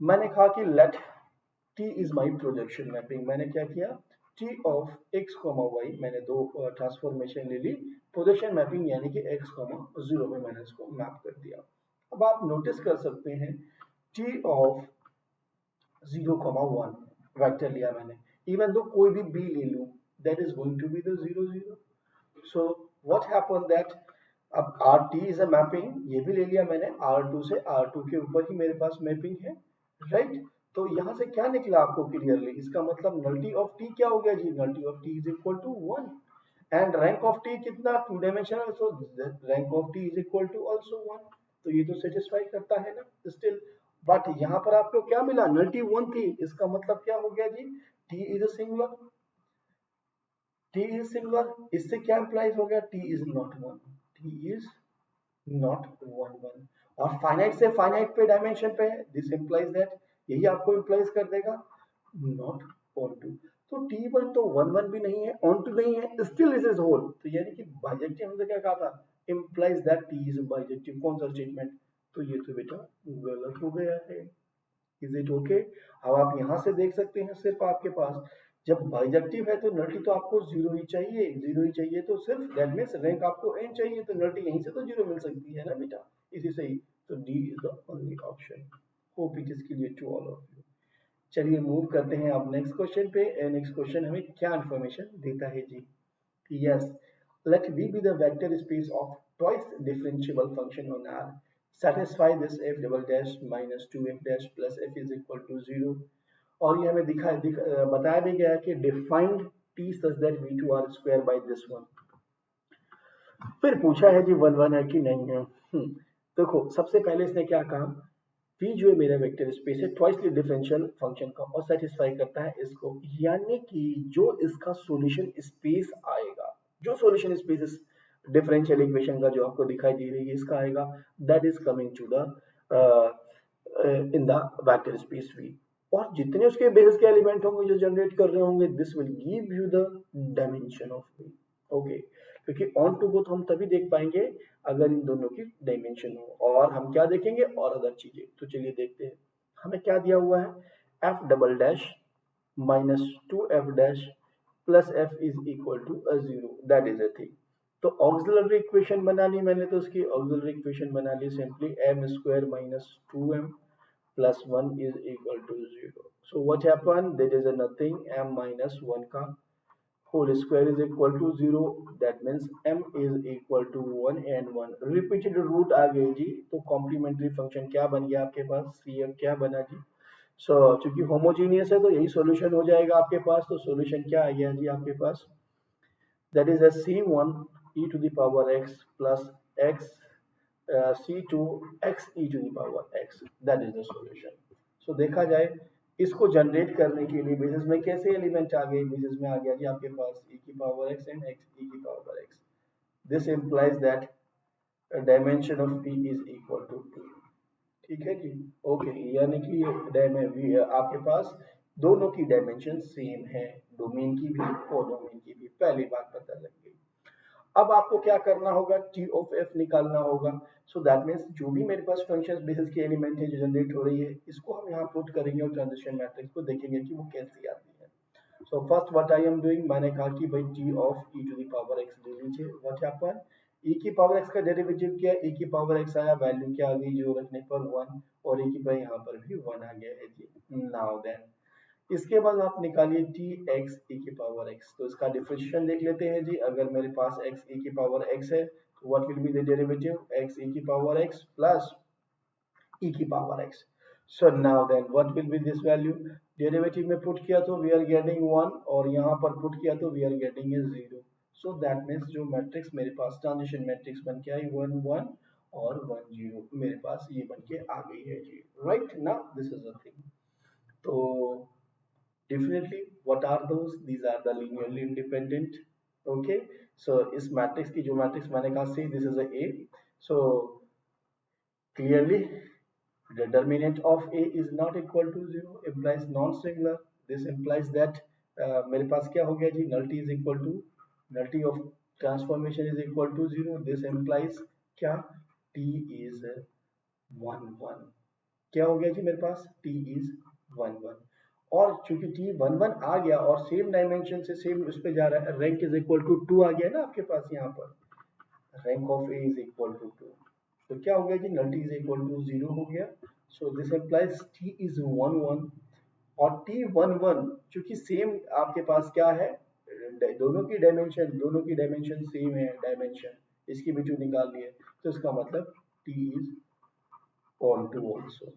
मैंने कहा कि let T is my projection mapping, मैंने क्या किया, T of x comma y, मैंने दो ट्रांसफॉर्मेशन ले ली, प्रोजेक्शन मैपिंग यानी कि एक्स कॉमा जीरो में मैंने इसको मैप कर दिया। अब आप नोटिस कर सकते हैं टी ऑफ 0,1 वेक्टर लिया मैंने, इवन दो कोई भी बी ले लूं that is going to be the 0 0। So what happen that अब our T is a mapping, ये भी ले लिया मैंने, R2 से R2 के ऊपर ही मेरे पास मैपिंग है, राइट। तो यहां से क्या निकला आपको क्लियरली, इसका मतलब नल्टी ऑफ टी क्या हो गया जी, nullity of T is equal to 1 and rank of T कितना, two dimensional, so rank of T is equal to also 1। तो ये तो सेटिस्फाई करता है ना स्टिल, बट यहाँ पर आपको क्या मिला, नल्टी 1 थी, इसका मतलब क्या हो गया जी, T is a singular, T is singular, इससे क्या इंप्लाइज हो गया, T is not 1, T is not 1 1, और फाइनाइट से फाइनाइट पे डायमेंशन पे है, दिस इंप्लाइज दैट, यही आपको इंप्लाइज कर देगा नॉट ऑन टू। तो टी वन तो वन वन भी नहीं है, ऑन टू नहीं है, स्टिल इज इज होल, तो यानी कि बाइजेक्टिव हमने क्या कहा था, implies that T is bijective, कौन सा स्टेटमेंट, तो ये तो बेटा गलत हो गया है। Is it okay? अब आप यहां से देख सकते हैं सिर्फ आपके पास जब बाइजेक्टिव है तो नल्टी तो आपको जीरो ही चाहिए, जीरो ही चाहिए, तो सिर्फ दैट मींस रैंक आपको एन चाहिए, तो नल्टी यहीं से तो जीरो मिल सकती है ना बेटा, इसी से ही। तो D is the only option. Hope it is clear to all of you. चलिए मूव करते हैं अब नेक्स्ट क्वेश्चन पे। नेक्स्ट क्वेश्चन हमें क्या इन्फॉर्मेशन देता है जी, yes, let V be the vector space of twice differentiable function on R, satisfy this f double dash minus 2f dash plus f is equal to 0। और ये हमें बताया भी गया है कि defined t such that v2 r square by this one। फिर पूछा है जी वन वन है कि नहीं है। देखो सबसे पहले इसने क्या कहा, v जो है मेरा वेक्टर स्पेस है ट्वाइसली डिफरेंशियल फंक्शन का और सेटिस्फाई करता है इसको, यानी कि जो इसका सॉल्यूशन स्पेस आएगा, जो सॉल्यूशन स्पेस इस डिफरेंशियल इक्वेशन का जो आपको दिखाई दे रही है इसका आएगा, that is coming to the in the vector space v, और जितने उसके बेसिस के एलिमेंट होंगे जो जनरेट कर रहे होंगे this will give you the dimension of v। Okay, क्योंकि ऑन टू को तो हम तभी देख पाएंगे अगर इन दोनों की डायमेंशन हो, और हम क्या देखेंगे और अदर चीजें। तो चलिए देखते हैं हमें क्या दिया हुआ है, f double dash minus two f dash plus f is equal to zero, that is a thing. तो ऑक्सिलरी इक्वेशन बना ली मैंने, तो उसकी ऑक्सिलरी इक्वेशन बना ली simply m square minus two m plus one is equal to zero. So what happen, that is nothing m minus one का whole square is equal to 0, that means m is equal to 1 and 1 repeated root आ गई जी, तो complementary function क्या बन गया आपके पास, cf क्या बना जी। सो चूंकि होमोजीनियस है तो यही सॉल्यूशन हो जाएगा आपके पास, तो सॉल्यूशन क्या आ गया जी आपके पास, that is a c1 e to the power x plus x c2 x e to the power x, that is the solution। so देखा जाए इसको जनरेट करने के लिए बेसिस में कैसे एलिमेंट आ गए, बेसिस में आ गया जी आपके पास e की power x and x e की power x, this implies that dimension of p is equal to 2। ठीक है जी, ओके, यानी कि आपके पास दोनों की डायमेंशन सेम है, डोमेन की भी और डोमेन की भी, पहली बात पता लग गई। अब आपको क्या करना होगा, टी ऑफ एफ निकालना होगा। सो दैट मीन्स जो भी मेरे पास फंक्शन बेसिस की एलिमेंट है जो जनरेट हो रही है इसको हम यहाँ पुट करेंगे और ट्रांजिशन मैट्रिक्स को देखेंगे कि वो कैसी आती है। So first what I am doing, मैंने कहा कि भाई T of E to the power X ले लीजिए, व्हाट हैपन, e की पावर x का डेरिवेटिव किया, e की पावर x आया, वैल्यू क्या आ गई, जो रखने पर 1, और e की पावर यहाँ पर भी 1 आ गया है जी। नाउ देन इसके बाद आप निकालिए टी एक्स ई की पावर एक्स, तो इसका डिफरेंशिएशन देख लेते हैं जी। अगर मेरे पास एक्स ई की पावर एक्स है तो what will be the derivative, x e की पावर एक्स प्लस ई की power x. So now then what will be this value, derivative में पुट किया तो वी आर गेटिंग 1, और यहाँ पर पुट किया तो we are getting a 0। So that means जो मैट्रिक्स मेरे पास ट्रांजिशन मैट्रिक्स बन के आई 1 1 और 1 0 मेरे पास ये बन के आ गई है जी, राइट ना, दिस इज द थिंग। तो definitely what are those, these are the linearly independent। okay, so इस मैट्रिक्स की जो मैट्रिक्स मैंने कहा see this is a, so clearly determinant of a is not equal to 0 implies non singular, this implies that मेरे पास क्या हो गया जी, nullity is equal to nullity of transformation is equal to 0, this implies क्या, t is 1 1, क्या हो गया जी मेरे पास, t is 1 1, और चूंकि टी वन वन आ गया और सेम डायमेंशन से सेम उस पे जा रहा है, रैंक इज इक्वल टू 2 आ गया ना आपके पास यहाँ पर, rank of A is equal to 2, तो क्या हो गया जी, null T is equal to 0 हो गया। So this implies T is 1 1, और टी 1 1 चूंकि सेम आपके पास क्या है, दोनों की डायमेंशन सेम है, डायमेंशन इसकी भी टू निकाल लिए, तो इसका मतलब T is onto also.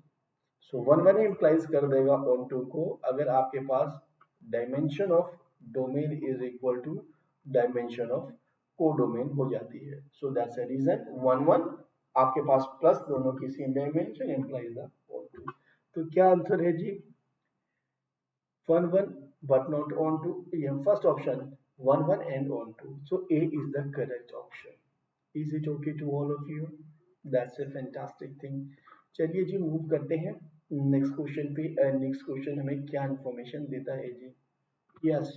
So one one implies कर देगा ऑन टू को अगर आपके पास dimension of domain is equal to dimension of codomain हो जाती है। So that's a reason one one आपके पास प्लस दोनों की same dimension implies the onto. तो क्या आंसर है जी, one one but not on to, yeah, first option, one one and on to, so A is the correct option. Is it okay to all of you? That's a fantastic thing. चलिए जी move करते हैं next question पे। Next question हमें क्या information देता है जी, yes,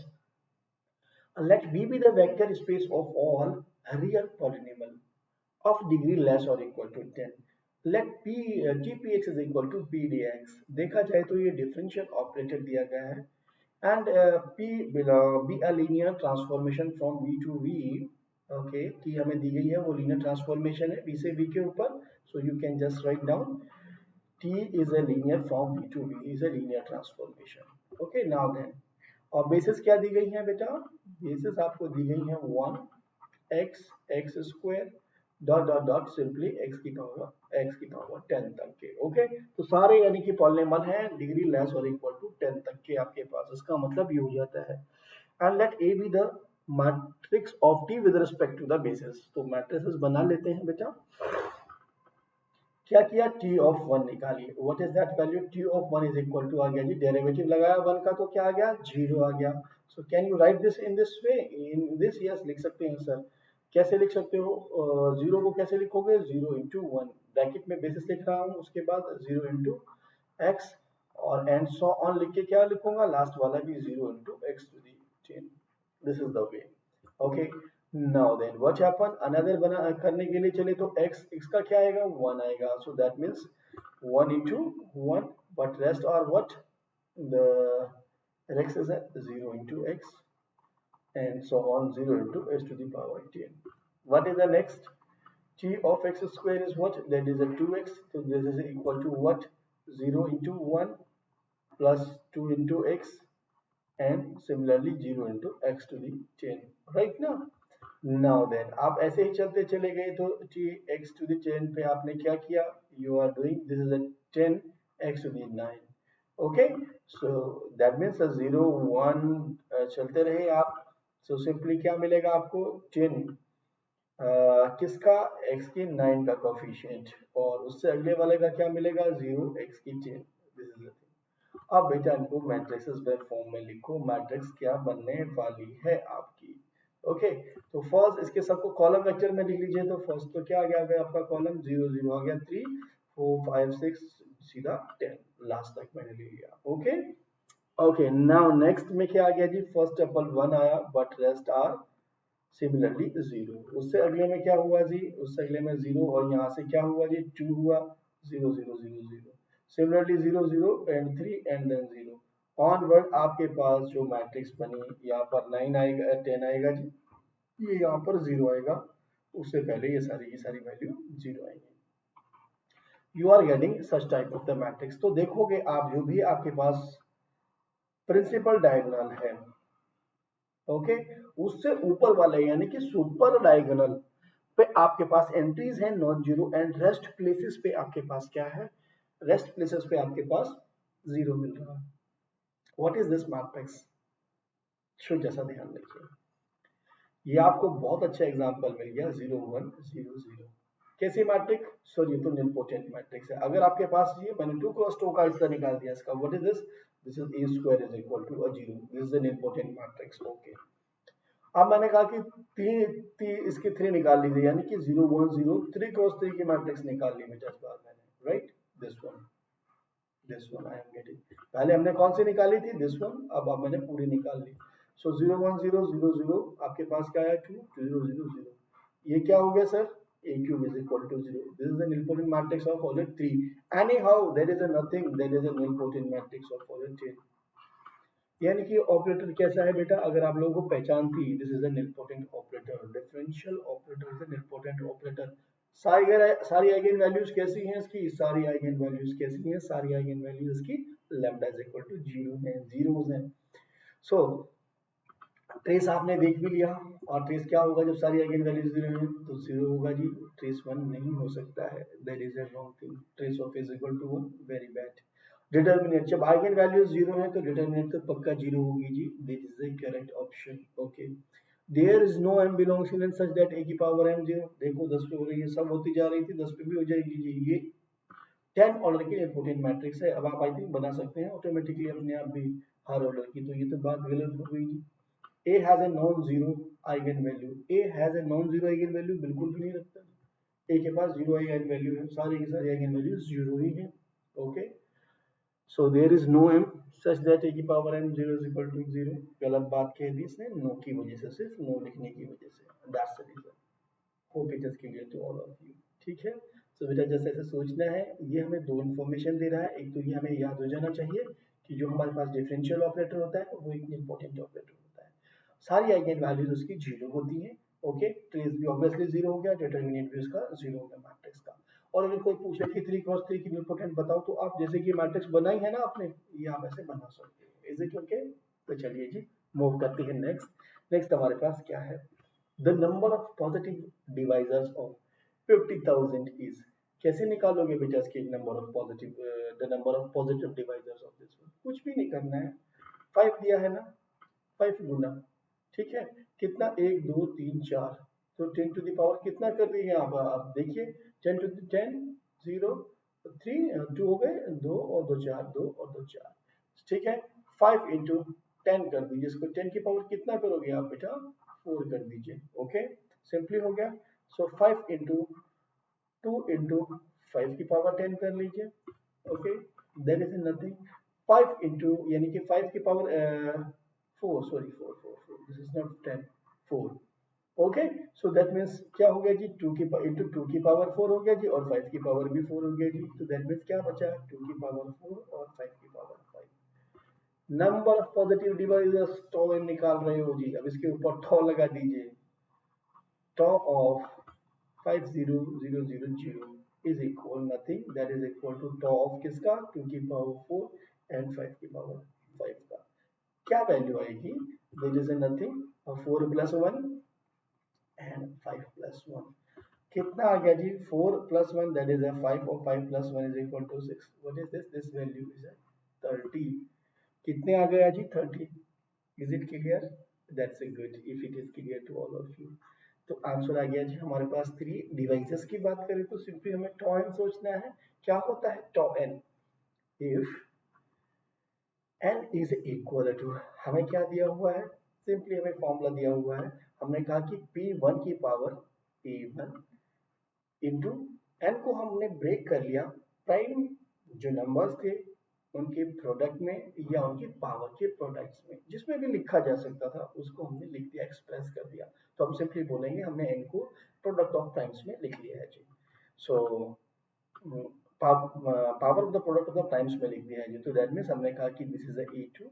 let B be the vector space of all real polynomial of degree less or equal to 10. Let P Tpx is equal to Pdx। देखा जाए तो ये डिफरेंशियल ऑपरेटर दिया गया है and P will be a linear transformation from V to V। Okay T हमें दी गई है, वो लीनियर ट्रांसफॉर्मेशन है V से V के ऊपर, so you can just write down T is a linear from V to V is a linear transformation। Okay, now then, और basis क्या दी गई है बेटा, बेसिस आपको दी गई है 1 x square dot dot dot simply x की पावर 10 तक के। ओके तो सारे यानी कि पॉलिनॉमियल हैं डिग्री लेस और इक्वल टू 10 तक के आपके पास, इसका मतलब ये हो जाता है। And let A be the matrix of T with respect to the basis. तो मैट्रिसेस बना लेते हैं बेटा। क्या किया, टी ऑफ वन निकालिए, what is that value, T of one is equal to आ गया जी, डेरिवेटिव लगाया वन का तो क्या आ गया, जीरो आ गया। So can you right this in this way, in this, yes लिख सकते हैं सर। कैसे लिख सकते हो, जीरो को कैसे लिखोगे, जीरो इंटू वन, ब्रैकेट में बेसिस लिख रहा हूँ, उसके बाद जीरो इंटू एक्स और एंड सो ऑन लिख के क्या लिखूंगा, लास्ट वाला भी zero into X to the 10। This is the way. Okay now then what happen, another बना करने के लिए चले तो x का क्या आएगा, 1 आएगा। सो that means 1 into 1, but rest are what, the x is at 0 into x and so on, 0 into s to the power 10। What is the next, t of x square is what, that is a 2x, so this is equal to what, 0 into 1 plus 2 into x and similarly 0 into x to the 10, right now। Now then आप ऐसे ही चलते चले गए तो T x to the 10 पे आपने क्या किया, you are doing this is a 10 X to the 9। Okay so that means 0 1 चलते रहे आप। सो सिंपली क्या मिलेगा आपको, 10 किसका, x की 9 का कोफिशिएंट, और उससे अगले वाले का क्या मिलेगा, 0 x की 10। This is the thing. अब बेटा इनको मैट्रिक्स फॉर्म में लिखो, मैट्रिक्स क्या बनने वाली है आपकी। ओके तो फर्स्ट इसके सबको कॉलम वेक्टर में लिख लीजिए। तो फर्स्ट तो क्या आ गया आपका कॉलम, 0 0 आ गया, 3 4 5 6 सीधा 10 लास्ट तक मैंने ले लिया। ओके ओके नाउ नेक्स्ट में क्या आ गया जी, फर्स्ट टपल 1 आया बट रेस्ट आर सिमिलरली 0। उससे अगले में क्या हुआ जी, उससे अगले में 0 और यहाँ से क्या हुआ जी, 2 हुआ, 0 0 0 0 similarly 0 0 and 3 and then 0 onward. आपके पास जो मैट्रिक्स बनी, यहाँ पर 9 आएगा 10 आएगा जी, ये यहाँ पर 0 आएगा, उससे पहले ये सारी की सारी वैल्यू 0 आएंगी। You are getting such type of the matrix. तो देखोगे आप जो भी आपके पास प्रिंसिपल डायगोनल है, ओके उससे ऊपर वाले यानी कि सुपर डायगोनल पे आपके पास एंट्रीज है non zero, and rest places पे आपके पास क्या है, रेस्ट प्लेसेस पे आपके पास 0 मिल रहा है। व्हाट इज दिस मैट्रिक्स, शुद्ध जैसा ध्यान रखिए, ये आपको बहुत अच्छा एग्जांपल मिल गया, 0 1 0 0। कैसी मैट्रिक, सॉरी ये तो निम्पोटेंट मैट्रिक्स है। अगर आपके पास ये मैंने 2 क्रॉस 2 का हिस्सा निकाल दिया इसका, what is this, this is a square is equal to a 0, this is an nilpotent matrix. Okay अब मैंने कहा कि तीन इसके 3 निकाल लीजिए, यानी कि 0 1 0 3 क्रॉस 3 की मैट्रिक्स निकाल ली बेटा इस बार मैंने, right, this one I am getting, पहले हमने कौन सी निकाली थी, दिस वन, अब मैंने पूरी निकाल ली। सो 0 1 0 0 0 आपके पास क्या है, 2 0 0 0, ये क्या हो गया sir, a cube is equal to 0, this is the nilpotent matrix of order 3। anyhow there is a nothing, there is a nilpotent matrix of order 10। यानी कि ऑपरेटर कैसा है बेटा, अगर आप लोगों को पहचान थी, this is an important operator, differential operator is an important operator. सारी आइगन वैल्यूज कैसी हैं इसकी, सारी आइगन वैल्यूज कैसी हैं, सारी आइगन वैल्यूज इसकी लैम्डा इज इक्वल टू 0 है, जीरोस हैं। सो ट्रेस आपने देख भी लिया, और ट्रेस क्या होगा जब सारी आइगन वैल्यूज 0 हैं, तो 0 होगा जी, ट्रेस 1 नहीं हो सकता है, that is a wrong thing, trace of is equal to 1, very bad. Determinant, जब आइगन वैल्यूज 0 है तो डिटर्मिनेंट तो पक्का 0 होगी जी, this is the correct option. Okay, there is no m belongs in such that a की power m 0, देखो 10 पे हो रही है, सब होती जा रही थी, 10 पे भी हो जाएगी जी, ये 10 ऑर्डर की इंपोर्टेंट मैट्रिक्स है। अब आप आई थिंक बना सकते हैं ऑटोमेटिकली अपने आप भी हर ऑर्डर की, तो ये तो बात गलत हो गई जी। A has a non-zero eigen value, A has a non-zero eigen value बिल्कुल भी नहीं रखता, A के पास जीरो आइगन वैल्यू है, सारी की सारी आइगन वैल्यू जीरो ही है। Okay, so there is no m such that a की power m 0 is equal to 0, गलत बात कह दी इसने, नो की वजह से, सिर्फ नो लिखने की वजह से, that's the reason. Hope it is clear to all of you, ठीक है। सो बेटा जैसे ऐसे सोचना है, ये हमें दो इन्फॉर्मेशन दे रहा है, एक तो ये हमें याद हो जाना चाहिए कि जो हमारे पास डिफरेंशियल ऑपरेटर होता है वो एक इंपॉर्टेंट ऑपरेटर होता है, सारी आइगन वैल्यूज उसकी जीरो होती हैं। ओके, ट्रेस भी ऑब्वियसली जीरो हो गया, डिटरमिनेंट भी उसका जीरो हो गया मैट्रिक्स का। और अगर कोई पूछे कि 3 क्रॉस 3 की इंपॉर्टेंट बताओ, तो आप जैसे कि मैट्रिक्स बनाई है ना आपने, ये आप ऐसे बना सकते हो, इज इट ओके। तो चलिए जी मूव करते हैं नेक्स्ट। नेक्स्ट हमारे पास क्या है, the number of positive divisors of 50,000 is, कैसे निकालोगे बेटा इसके number of positive, the number of positive divisors of this one, कुछ भी नहीं करना है, 5 दिया है ना, 5 गुना, ठीक है, कितना, 1 2 3 4, तो 10 टू द पावर कितना कर दिए आप देखिए, 10 टू द 10, 0 3 2 हो गए, 2 और 2 4, 2 और 2 4, ठीक है। 5 इंटू 10 कर दीजिए इसको, 10 की पावर कितना करोगे आप बेटा, 4 कर दीजिए। ओके, सिंपली हो गया। सो 5 इंटू 2 इंटू 5 की पावर 10 कर लीजिए। Okay, there is nothing, 5 into यानी कि 5 की power 4, sorry 4 4 4, this is not 10, 4। Okay, so that means क्या हो गया जी, 2 की इंटू 2 की पावर 4 हो गया जी, और 5 की पावर भी 4 हो गया जी, तो दैट मीन्स क्या बचा, 2 की पावर 4 और 5 की power 5। Number of positive divisors tau निकाल रहे हो जी, अब इसके ऊपर टॉ लगा दीजिए, टॉ of 50000 is equal nothing, that is equal to tau of किसका, 2 की पावर 4 एंड 5 की पावर 5 का, क्या वैल्यू आएगी, that is a nothing, 4 plus 1 and 5 plus 1, कितना आ गया जी, 4 plus 1 that is a 5, और 5 plus 1 is equal to 6, what is this value is a 30, कितने आ गया जी, 30, is it clear, that's a good if it is clear to all of you। तो answer आ गया जी हमारे पास 3 devices की बात करें तो सिंपली हमें टॉ एन सोचना है, क्या होता है tau n, if n is equal to, हमें क्या दिया हुआ है, सिंपली हमें फॉर्मूला दिया हुआ है, हमने कहा कि P1 की पावर A1 इंटू एन को हमने ब्रेक कर लिया प्राइम जो नंबर्स थे उनके प्रोडक्ट में या उनकी पावर के प्रोडक्ट्स में, जिसमें भी लिखा जा सकता था उसको हमने लिख दिया, एक्सप्रेस कर दिया, तो हम सिंपली बोलेंगे हमने एन को प्रोडक्ट ऑफ प्राइम्स में लिख लिया है जी। So power of the product of the primes में लिख दिया है जी, तो दैट मीन्स हमने कहा कि दिस इज अ E2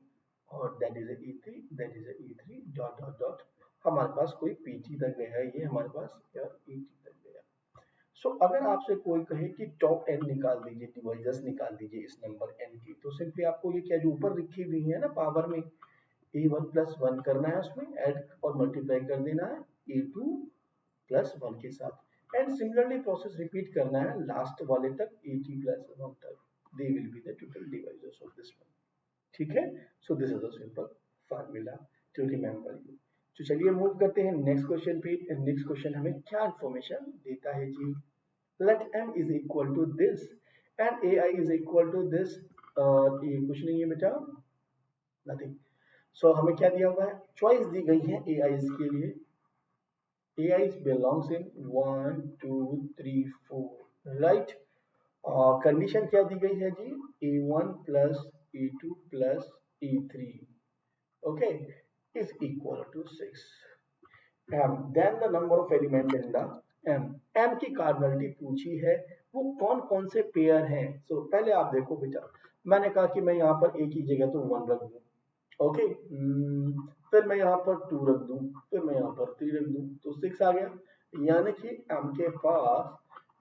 और that is a E3, that is a E3 dot dot dot, हमारे पास कोई PT तक गया है, ये हमारे पास ET तक गया। सो अगर आपसे कोई कहे कि टॉप एन निकाल दीजिए, डिवाइजर्स निकाल दीजिए इस नंबर एन की, तो सिंपली आपको ये क्या जो ऊपर लिखी हुई है ना पावर में, A1 प्लस 1 करना है, उसमें ऐड और मल्टीप्लाई कर देना है A2 प्लस 1 के साथ, एंड सिमिलरली प्रोसेस रिपीट करना है लास्ट वाले तक AT प्लस 1 तक, they will be the total divisors of this one, ठीक है। So this is a simple formula to remember you. तो चलिए मूव करते हैं नेक्स्ट क्वेश्चन पे। नेक्स्ट क्वेश्चन हमें क्या इंफॉर्मेशन देता है जी, let m is equal to this and ai is equal to this, ये कुछ नहीं है बेटा, nothing। सो हमें क्या दिया हुआ है, चॉइस दी गई है ai के लिए, ai belongs in 1 2 3 4 राइट, और कंडीशन क्या दी गई है जी, a1 plus a2 plus a3 okay is equal to 6, m then the number of element in the m की कार्डिनलिटी पूछी है, वो कौन कौन से पेयर हैं। सो पहले आप देखो बेटा, मैंने कहा कि मैं यहाँ पर a की जगह तो 1 रख दूं, ओके। फिर मैं यहाँ पर 2 रख दूं, फिर मैं यहाँ पर 3 रख दूं, तो 6 आ गया। यानी कि आपके पास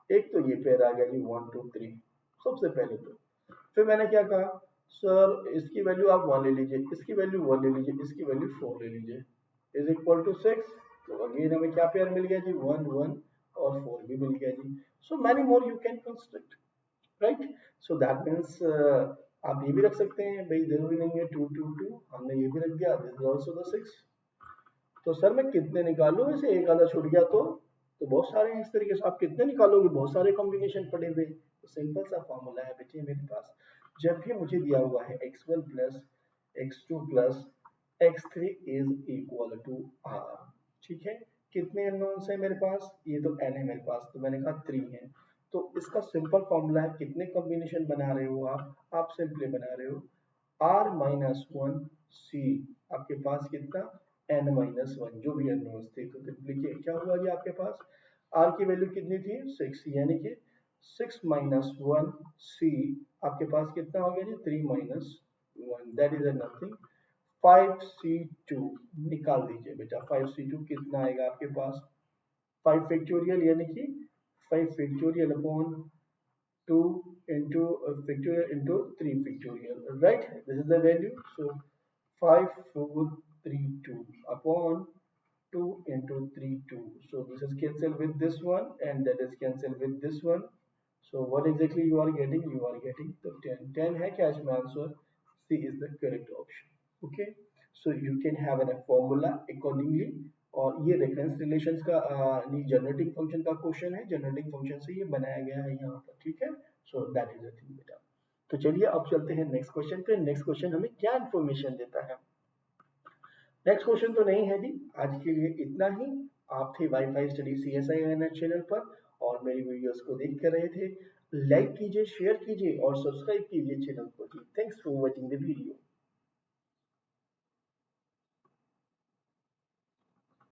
एक तो ये पेयर आ गया जी, 1 2 3 सबसे पहले तो। फिर मैंने क्या कहा, सर इसकी वैल्यू आप 1 ले लीजिए, इसकी वैल्यू 1 ले लीजिए, इसकी वैल्यू 4 ले लीजिए, इज इक्वल टू 6। तो अगेन हमें क्या पेयर मिल गया जी, 1 1 और 4 भी मिल गया जी। So many more you can construct, right. So that means आप ये भी रख सकते हैं भाई, जरूरी नहीं है 2 2 2, हमने ये भी रख दिया, दिस इज आल्सो द 6। तो सर मैं कितने निकालूं, इसे एक आधा छूट गया तो बहुत सारे हैं इस तरीके से, आप कितने निकालोगे, बहुत सारे कॉम्बिनेशन पड़े हुए। तो सिंपल सा फॉर्मूला है बेटे मेरे पास, जब भी मुझे दिया हुआ है x1 plus x2 plus x3 is equal to r, ठीक है। कितने अननोन्स है मेरे पास, ये तो n है मेरे पास, तो मैंने कहा 3 है। तो इसका सिंपल फॉर्मूला है, कितने कॉम्बिनेशन बना रहे हो आप सिंपली बना रहे हो r माइनस वन सी, आपके पास कितना n माइनस वन, जो भी अननोन्स थे। तो लिखिए क्या हुआ जी, आपके पास r की वैल्यू कितनी थी 6, यानी कि 6 माइनस वन सी, आपके पास कितना हो गया जी 3 minus one, that is nothing 5c2। निकाल दीजिए बेटा, 5c2 कितना आएगा आपके पास, 5 फैक्टोरियल यानी कि 5 factorial upon 2 into factorial into 3 factorial, right, this is the value. So 5432 upon 2 into 3 2, so this is cancelled with this one and that is cancelled with this one. So what exactly you are getting, you are getting the 10 10 है क्या इसमें answer, C is the correct option। okay, so you can have a formula accordingly। और ये reference relations का generating function का question है, generating function से ये बनाया गया है यहाँ पर, ठीक है। So that is the thing बेटा। तो चलिए अब चलते हैं नेक्स्ट क्वेश्चन पे। नेक्स्ट क्वेश्चन हमें क्या इन्फॉर्मेशन देता है। नेक्स्ट क्वेश्चन तो नहीं है जी, आज के लिए इतना ही। आप थे वाईफाई स्टडी CSINS चैनल पर और मेरी वीडियोस को देख कर रहे थे। लाइक कीजिए, शेयर कीजिए और सब्सक्राइब कीजिए चैनल को जी। Thanks for watching the video.